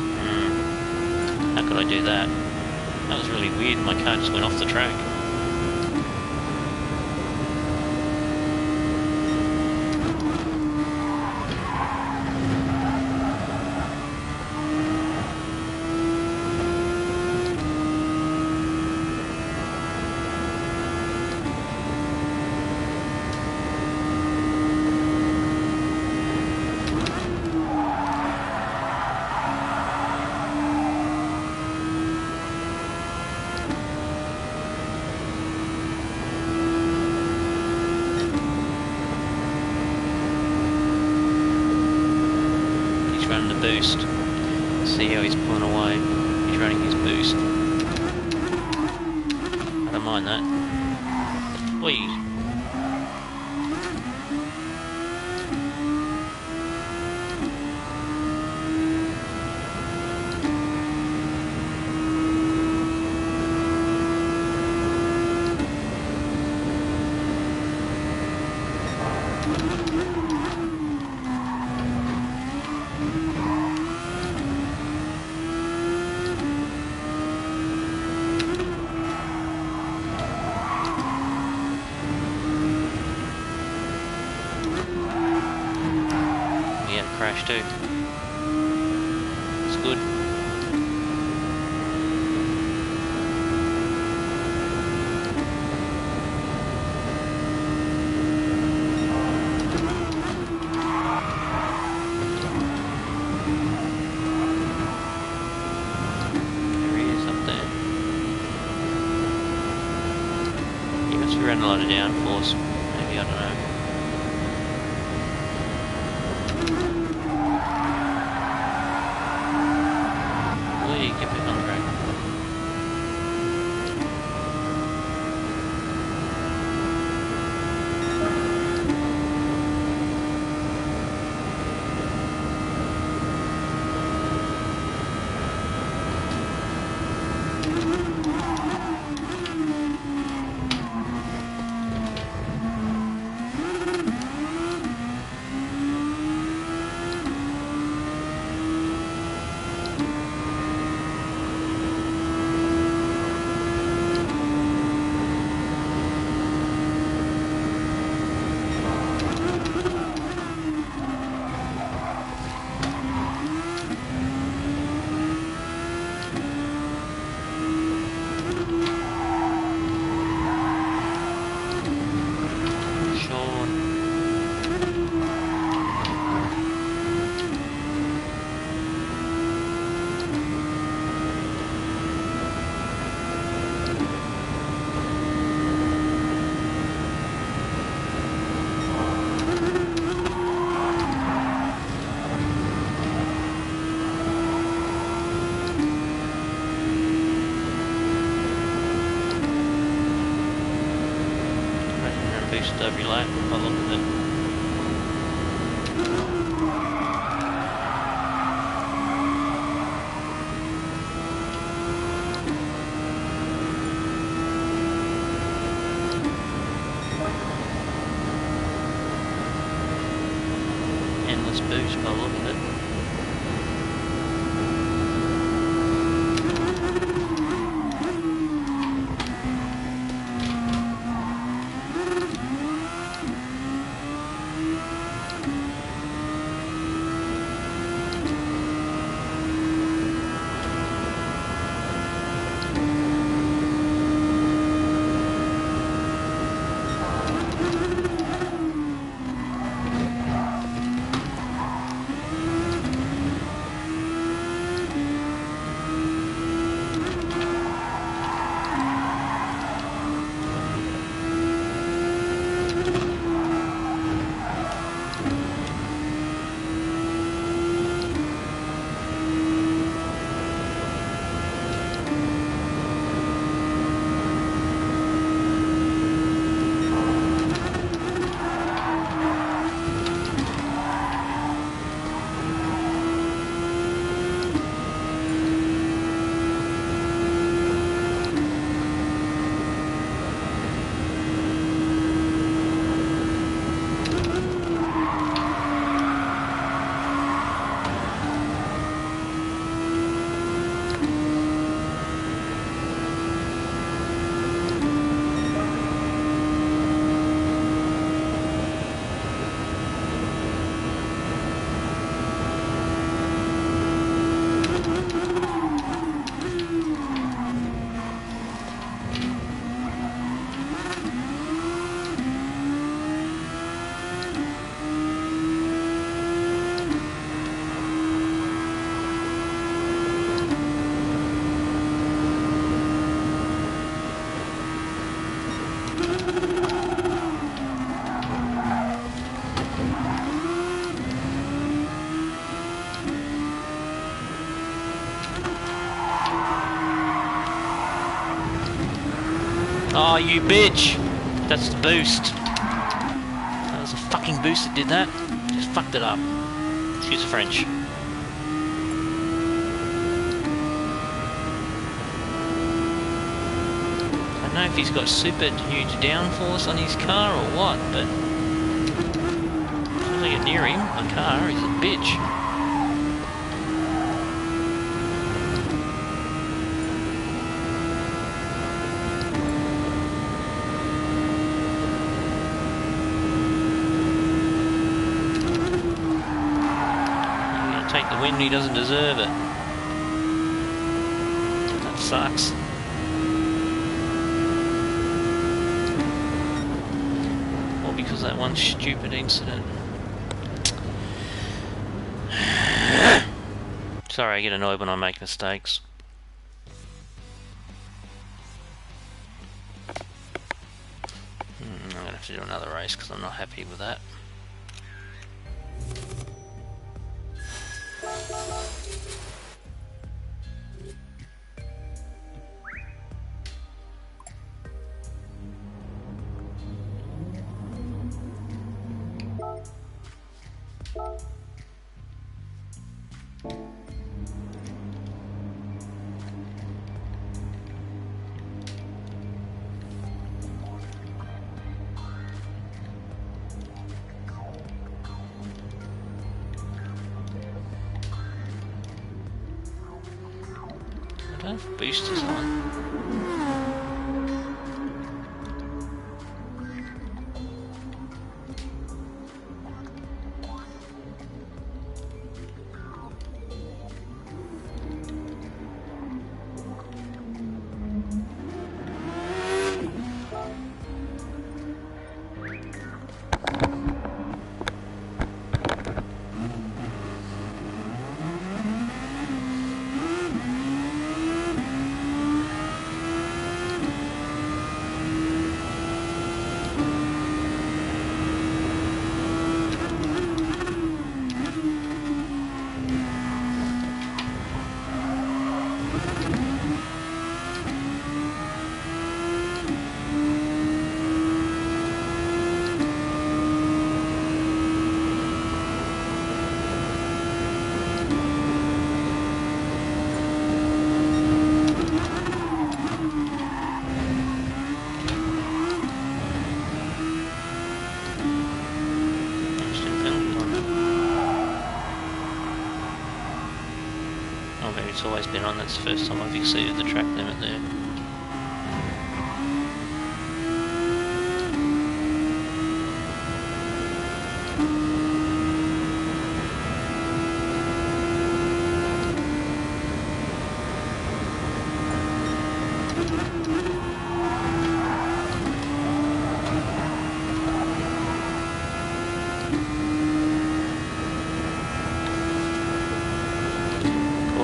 How could I do that? That was really weird. My car just went off the track. Running the boost. See how he's pulling away. He's running his boost. I don't mind that. Whee! Crash too. It's good. There he is up there. He must be running a lot of downforce. Maybe, I don't know. Get back on track. Boost every lap by the look of it. Endless boost by the look of it. Oh, you bitch! That's the boost. That was a fucking boost that did that. Just fucked it up. Excuse the French. I don't know if he's got super huge downforce on his car or what, but as soon as I get near him, my car is a bitch. Take the win, he doesn't deserve it. That sucks. All because of that one stupid incident. Sorry, I get annoyed when I make mistakes. I'm gonna have to do another race because I'm not happy with that. I don't have boosters on. It's always been on. That's the first time I've exceeded the track limit there.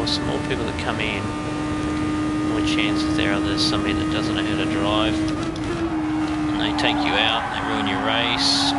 Some more people that come in, more chances there are there's somebody that doesn't know how to drive and they take you out, they ruin your race.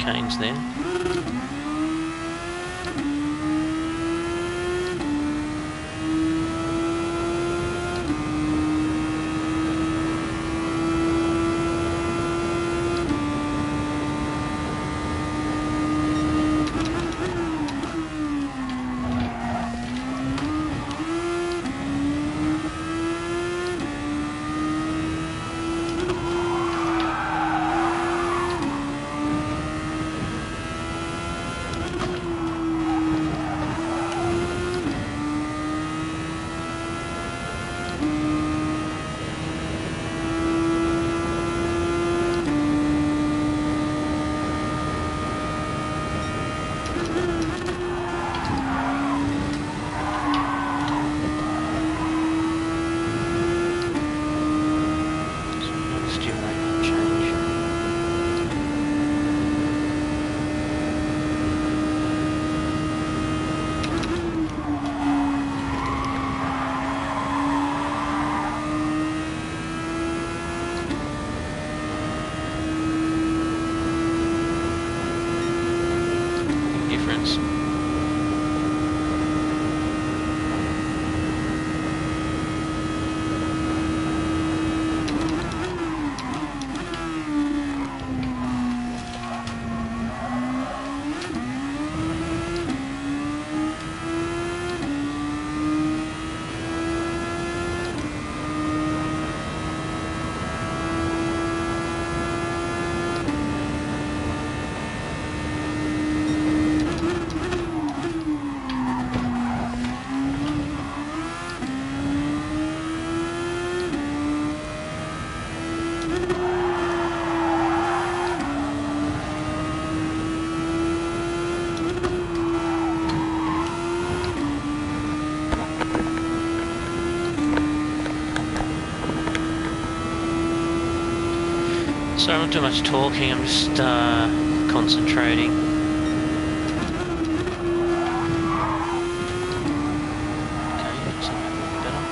chicanes then. Difference. Sorry, I'm not doing much talking, I'm just concentrating. Okay, looks a bit better.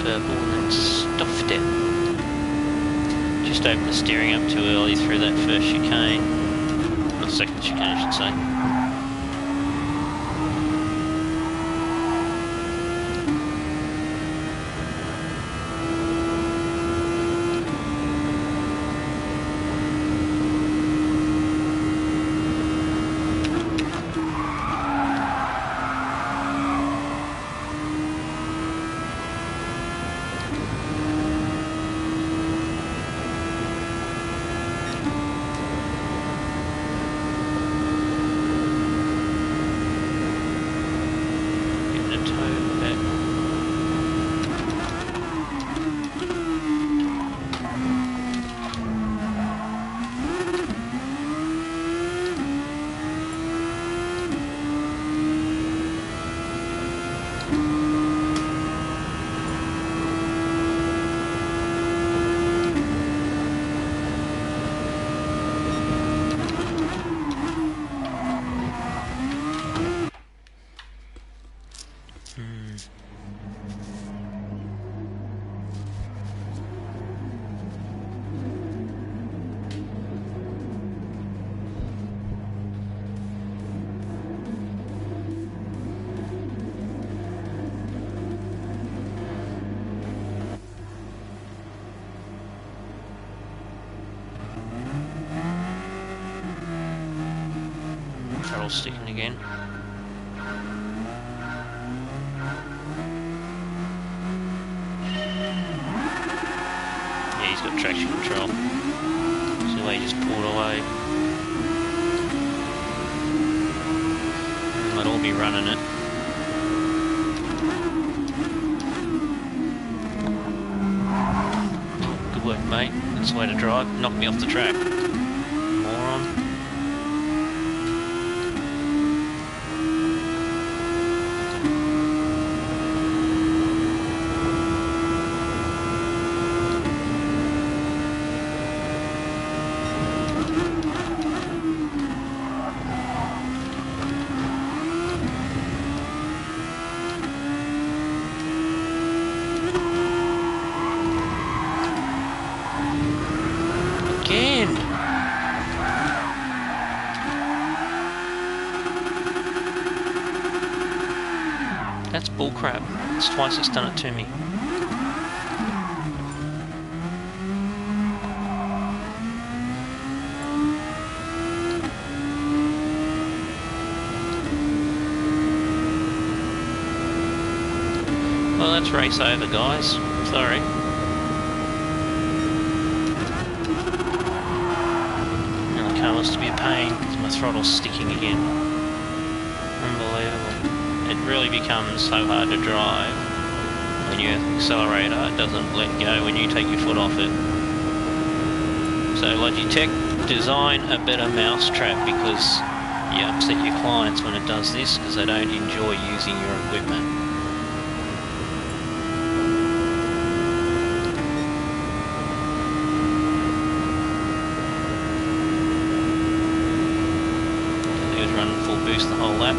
Purple and then stuffed it. Just opened the steering up too early through that first chicane. Or second chicane, I should say. Throttle's sticking again. Yeah, he's got traction control. See the way he just pulled away. Might all be running it. Good work, mate. That's the way to drive. Knock me off the track. Moron. Again! That's bullcrap. It's twice it's done it to me. Well, that's race over, guys. Sorry. The car wants to be a pain because my throttle's sticking again. Unbelievable. It really becomes so hard to drive when your accelerator doesn't let go when you take your foot off it. So Logitech, design a better mousetrap because you upset your clients when it does this because they don't enjoy using your equipment. He was running full boost the whole lap.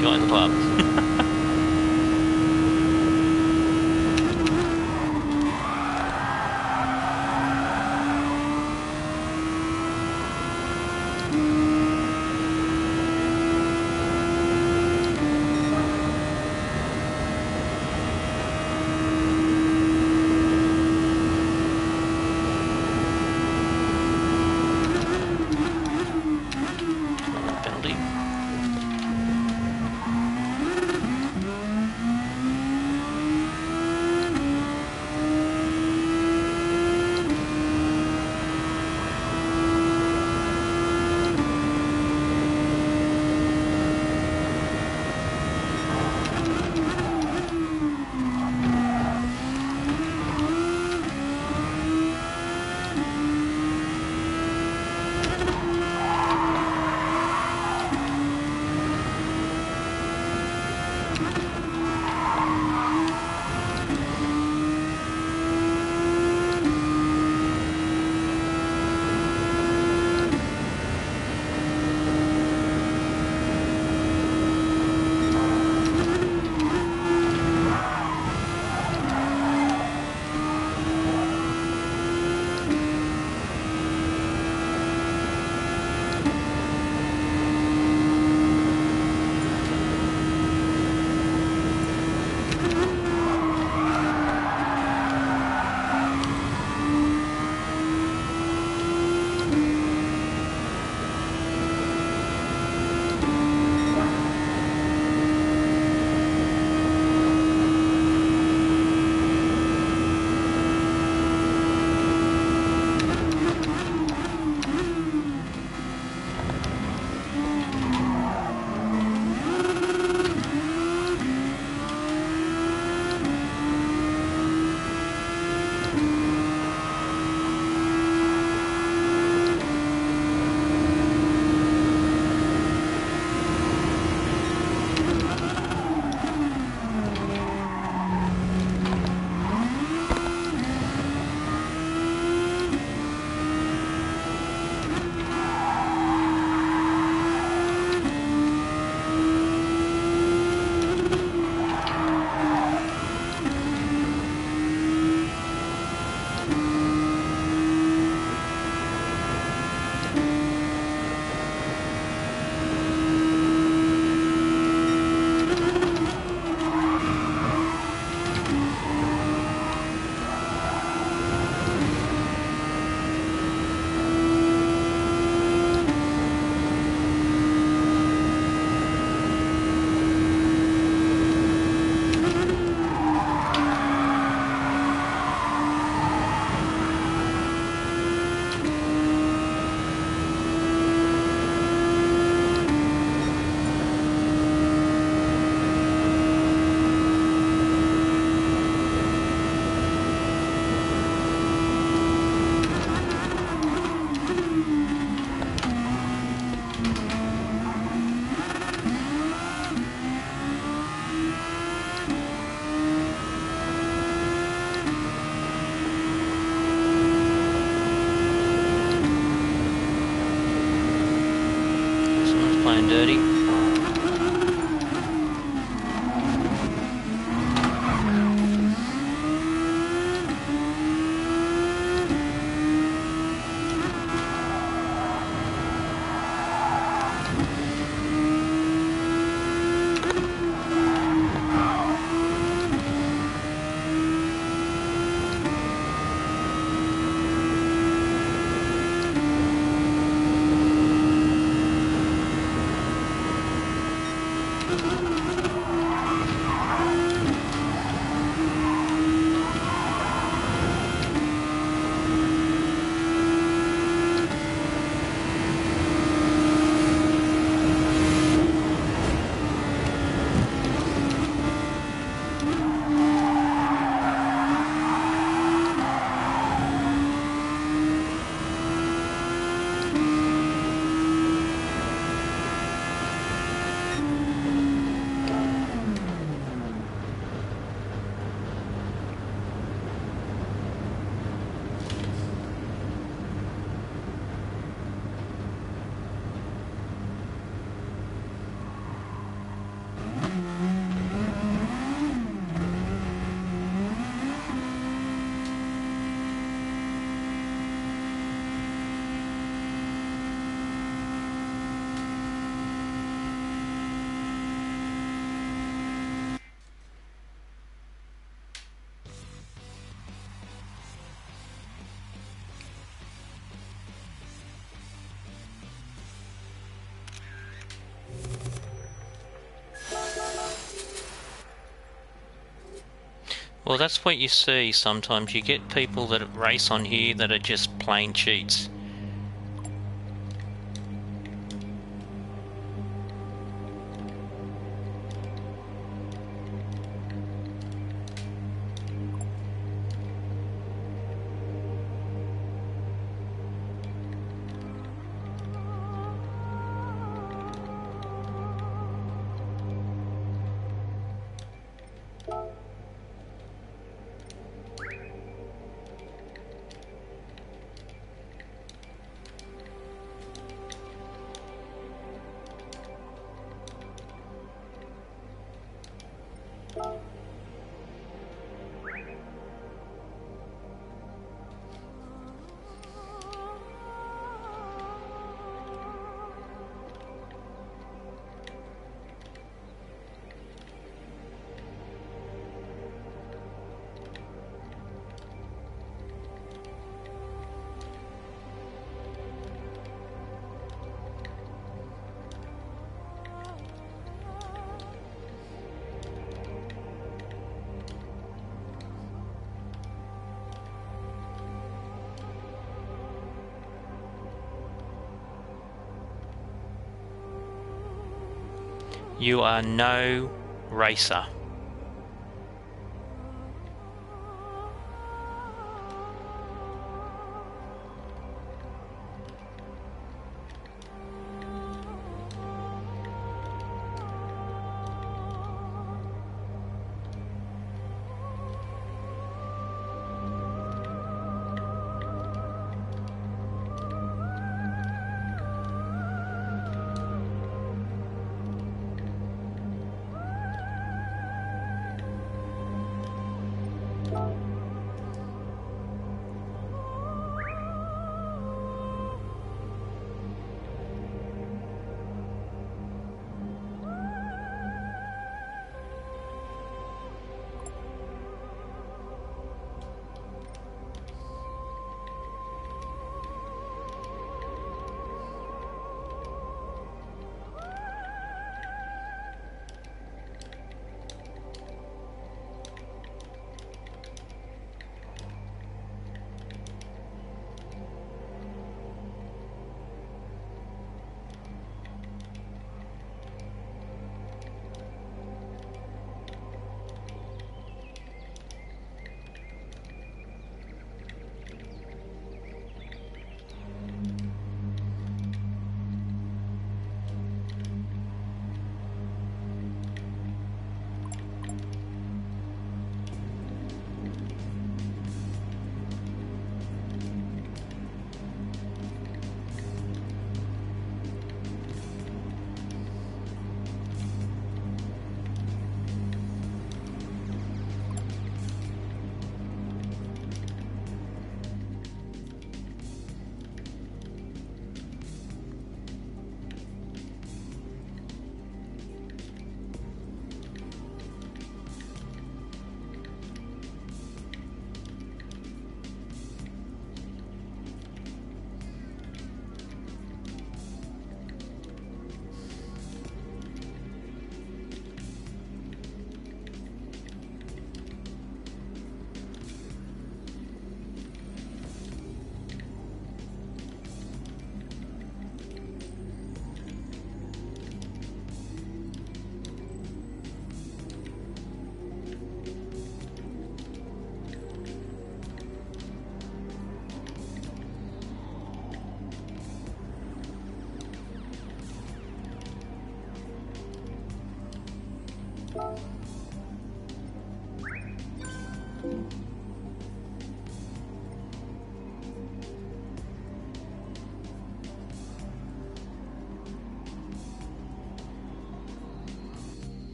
Join the club. Penalty. playing dirty. Well, that's what you see sometimes. You get people that race on here that are just plain cheats. You are no racer.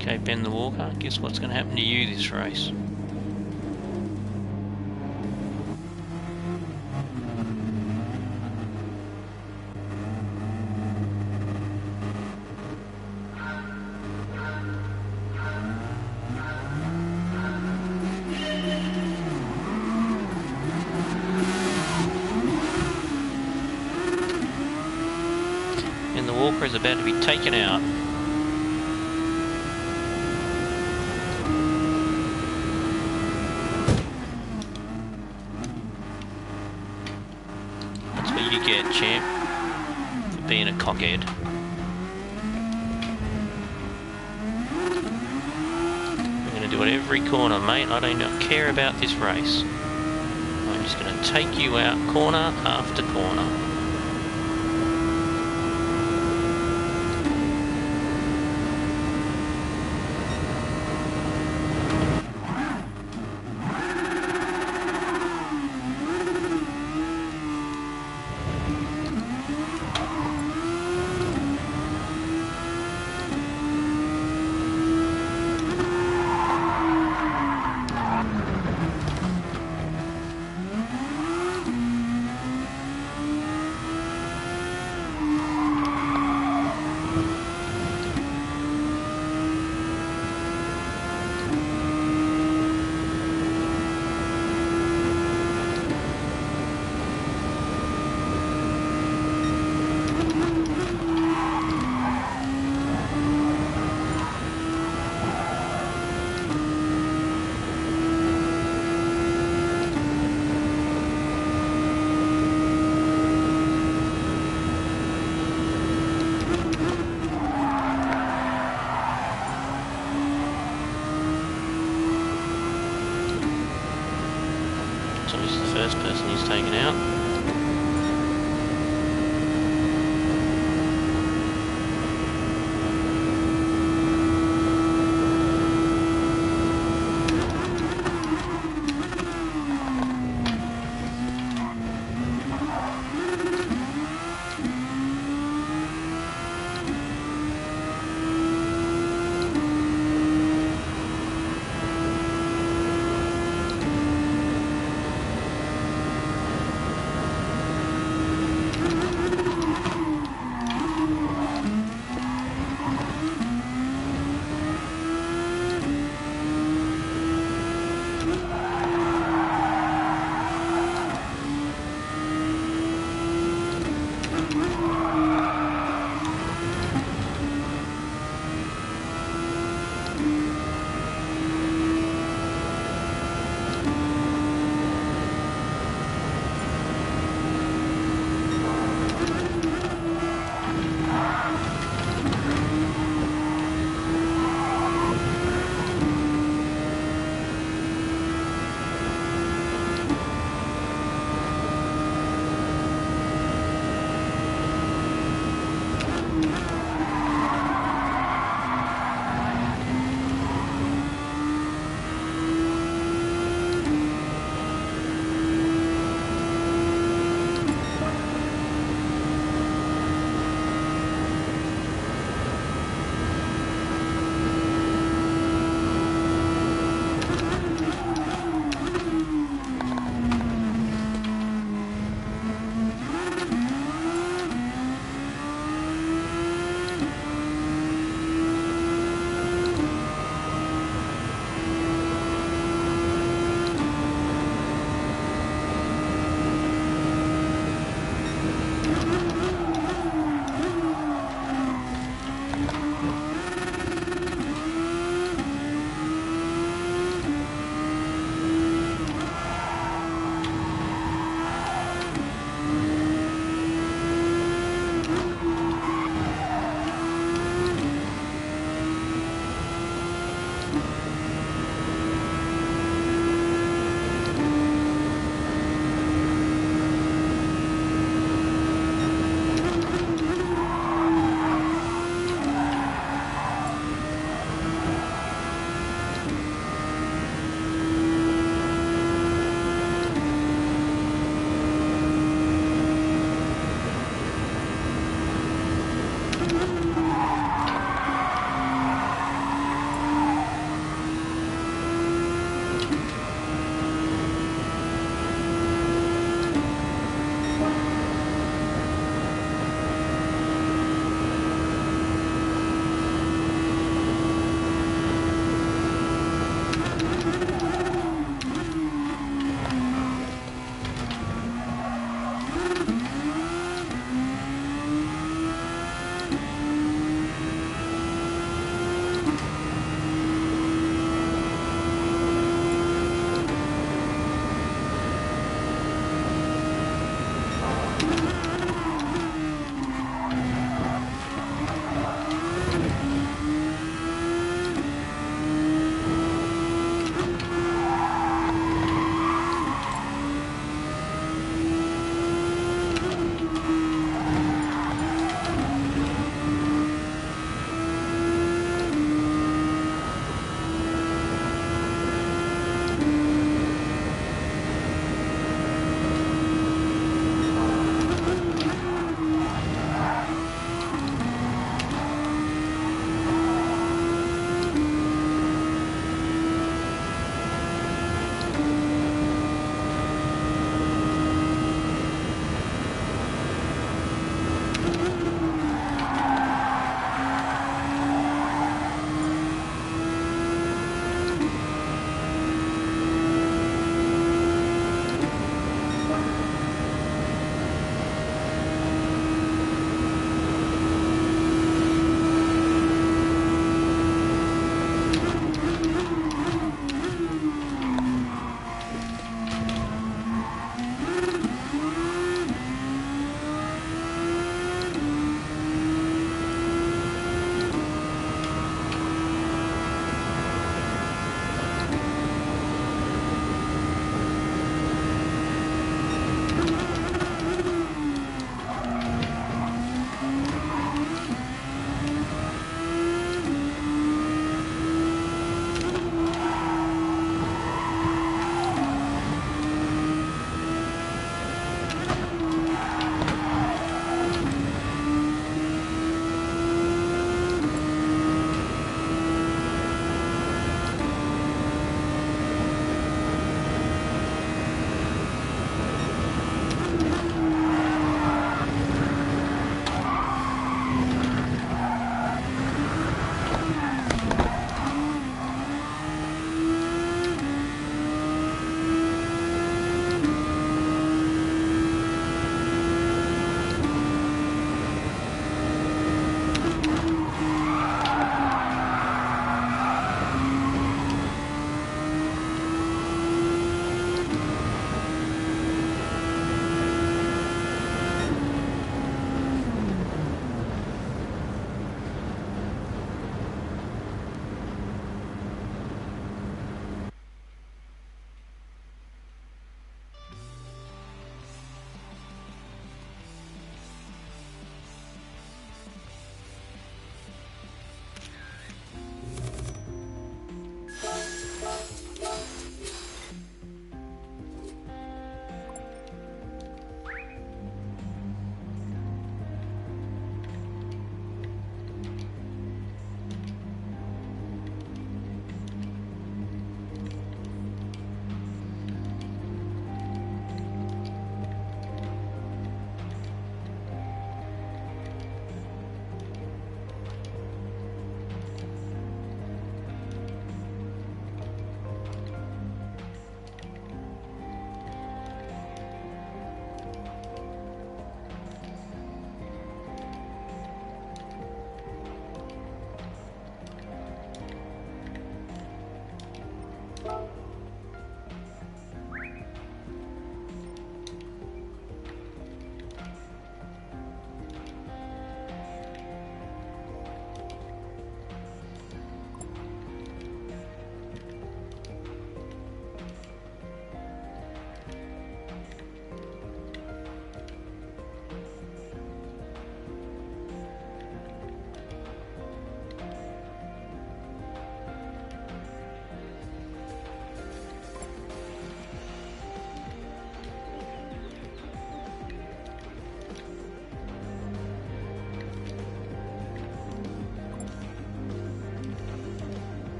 Okay, Ben the Walker, guess what's going to happen to you this race? Ben the Walker is about to be taken out. You get, champ, for being a cockhead. I'm going to do it every corner, mate. I do not care about this race. I'm just going to take you out corner after corner.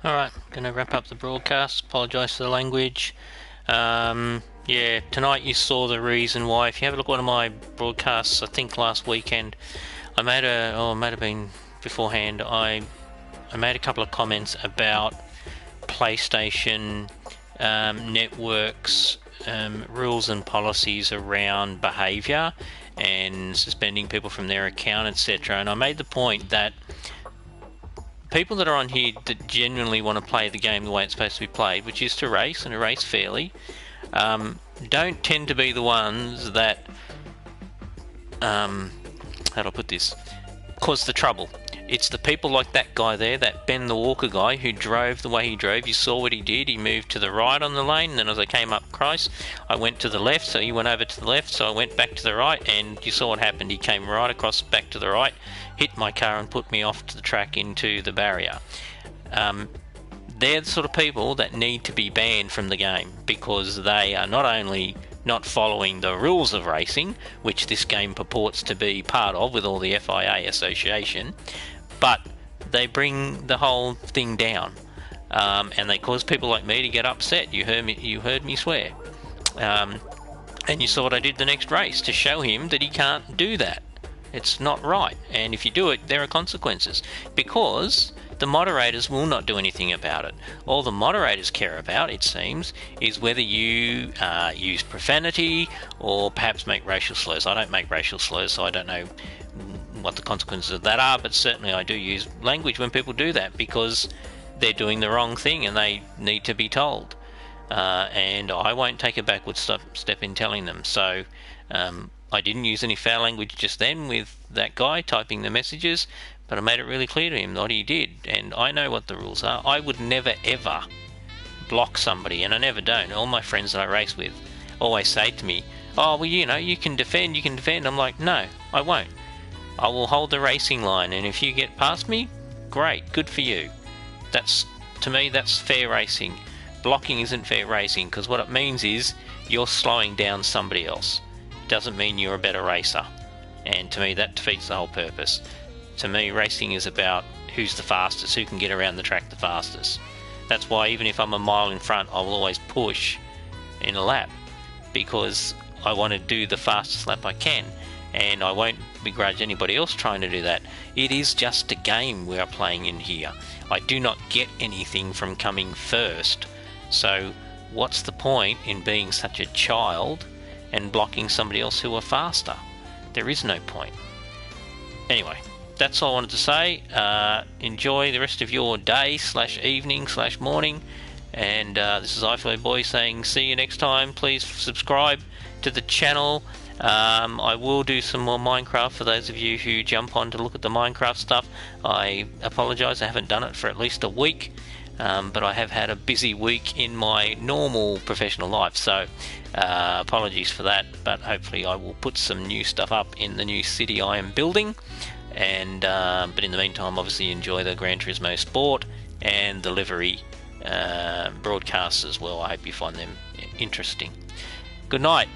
Alright, going to wrap up the broadcast. Apologise for the language. Yeah, tonight you saw the reason why. If you have a look at one of my broadcasts, I think last weekend, I made it might have been beforehand, I made a couple of comments about PlayStation networks, rules and policies around behaviour and suspending people from their account, etc. And I made the point that people that are on here that genuinely want to play the game the way it's supposed to be played, which is to race and to race fairly, don't tend to be the ones that, how do I put this, cause the trouble. It's the people like that guy there, that Ben the Walker guy, who drove the way he drove. You saw what he did. He moved to the right on the lane, and then as I came up Christ, I went to the left, so he went over to the left, so I went back to the right, and you saw what happened. He came right across back to the right, hit my car and put me off to the track into the barrier. They're the sort of people that need to be banned from the game, because they are not only not following the rules of racing, which this game purports to be part of with all the FIA association, but they bring the whole thing down, and they cause people like me to get upset. You heard me swear, and you saw what I did the next race to show him that he can't do that. It's not right, and if you do it, there are consequences, because the moderators will not do anything about it. All the moderators care about, it seems, is whether you use profanity or perhaps make racial slurs. I don't make racial slurs, so I don't know what the consequences of that are, but certainly I do use language when people do that because they're doing the wrong thing and they need to be told. And I won't take a backward step in telling them. So I didn't use any foul language just then with that guy typing the messages, but I made it really clear to him what he did, and I know what the rules are. I would never ever block somebody, and I never don't. All my friends that I race with always say to me, oh, well, you can defend. I'm like, no, I won't. I will hold the racing line, and if you get past me, great, good for you. To me, that's fair racing. Blocking isn't fair racing, because what it means is you're slowing down somebody else. It doesn't mean you're a better racer, and to me that defeats the whole purpose. To me, racing is about who's the fastest, who can get around the track the fastest. That's why even if I'm a mile in front, I will always push in a lap, because I want to do the fastest lap I can, and I won't begrudge anybody else trying to do that. It is just a game we are playing in here. I do not get anything from coming first, so what's the point in being such a child and blocking somebody else who are faster? There is no point. Anyway, that's all I wanted to say. Enjoy the rest of your day / evening / morning, and this is Iflowboy saying see you next time. Please subscribe to the channel. I will do some more Minecraft for those of you who jump on to look at the Minecraft stuff. I apologise, I haven't done it for at least a week, but I have had a busy week in my normal professional life, so apologies for that, but hopefully I will put some new stuff up in the new city I am building. And but in the meantime, obviously enjoy the Gran Turismo Sport and the livery broadcasts as well. I hope you find them interesting. Good night.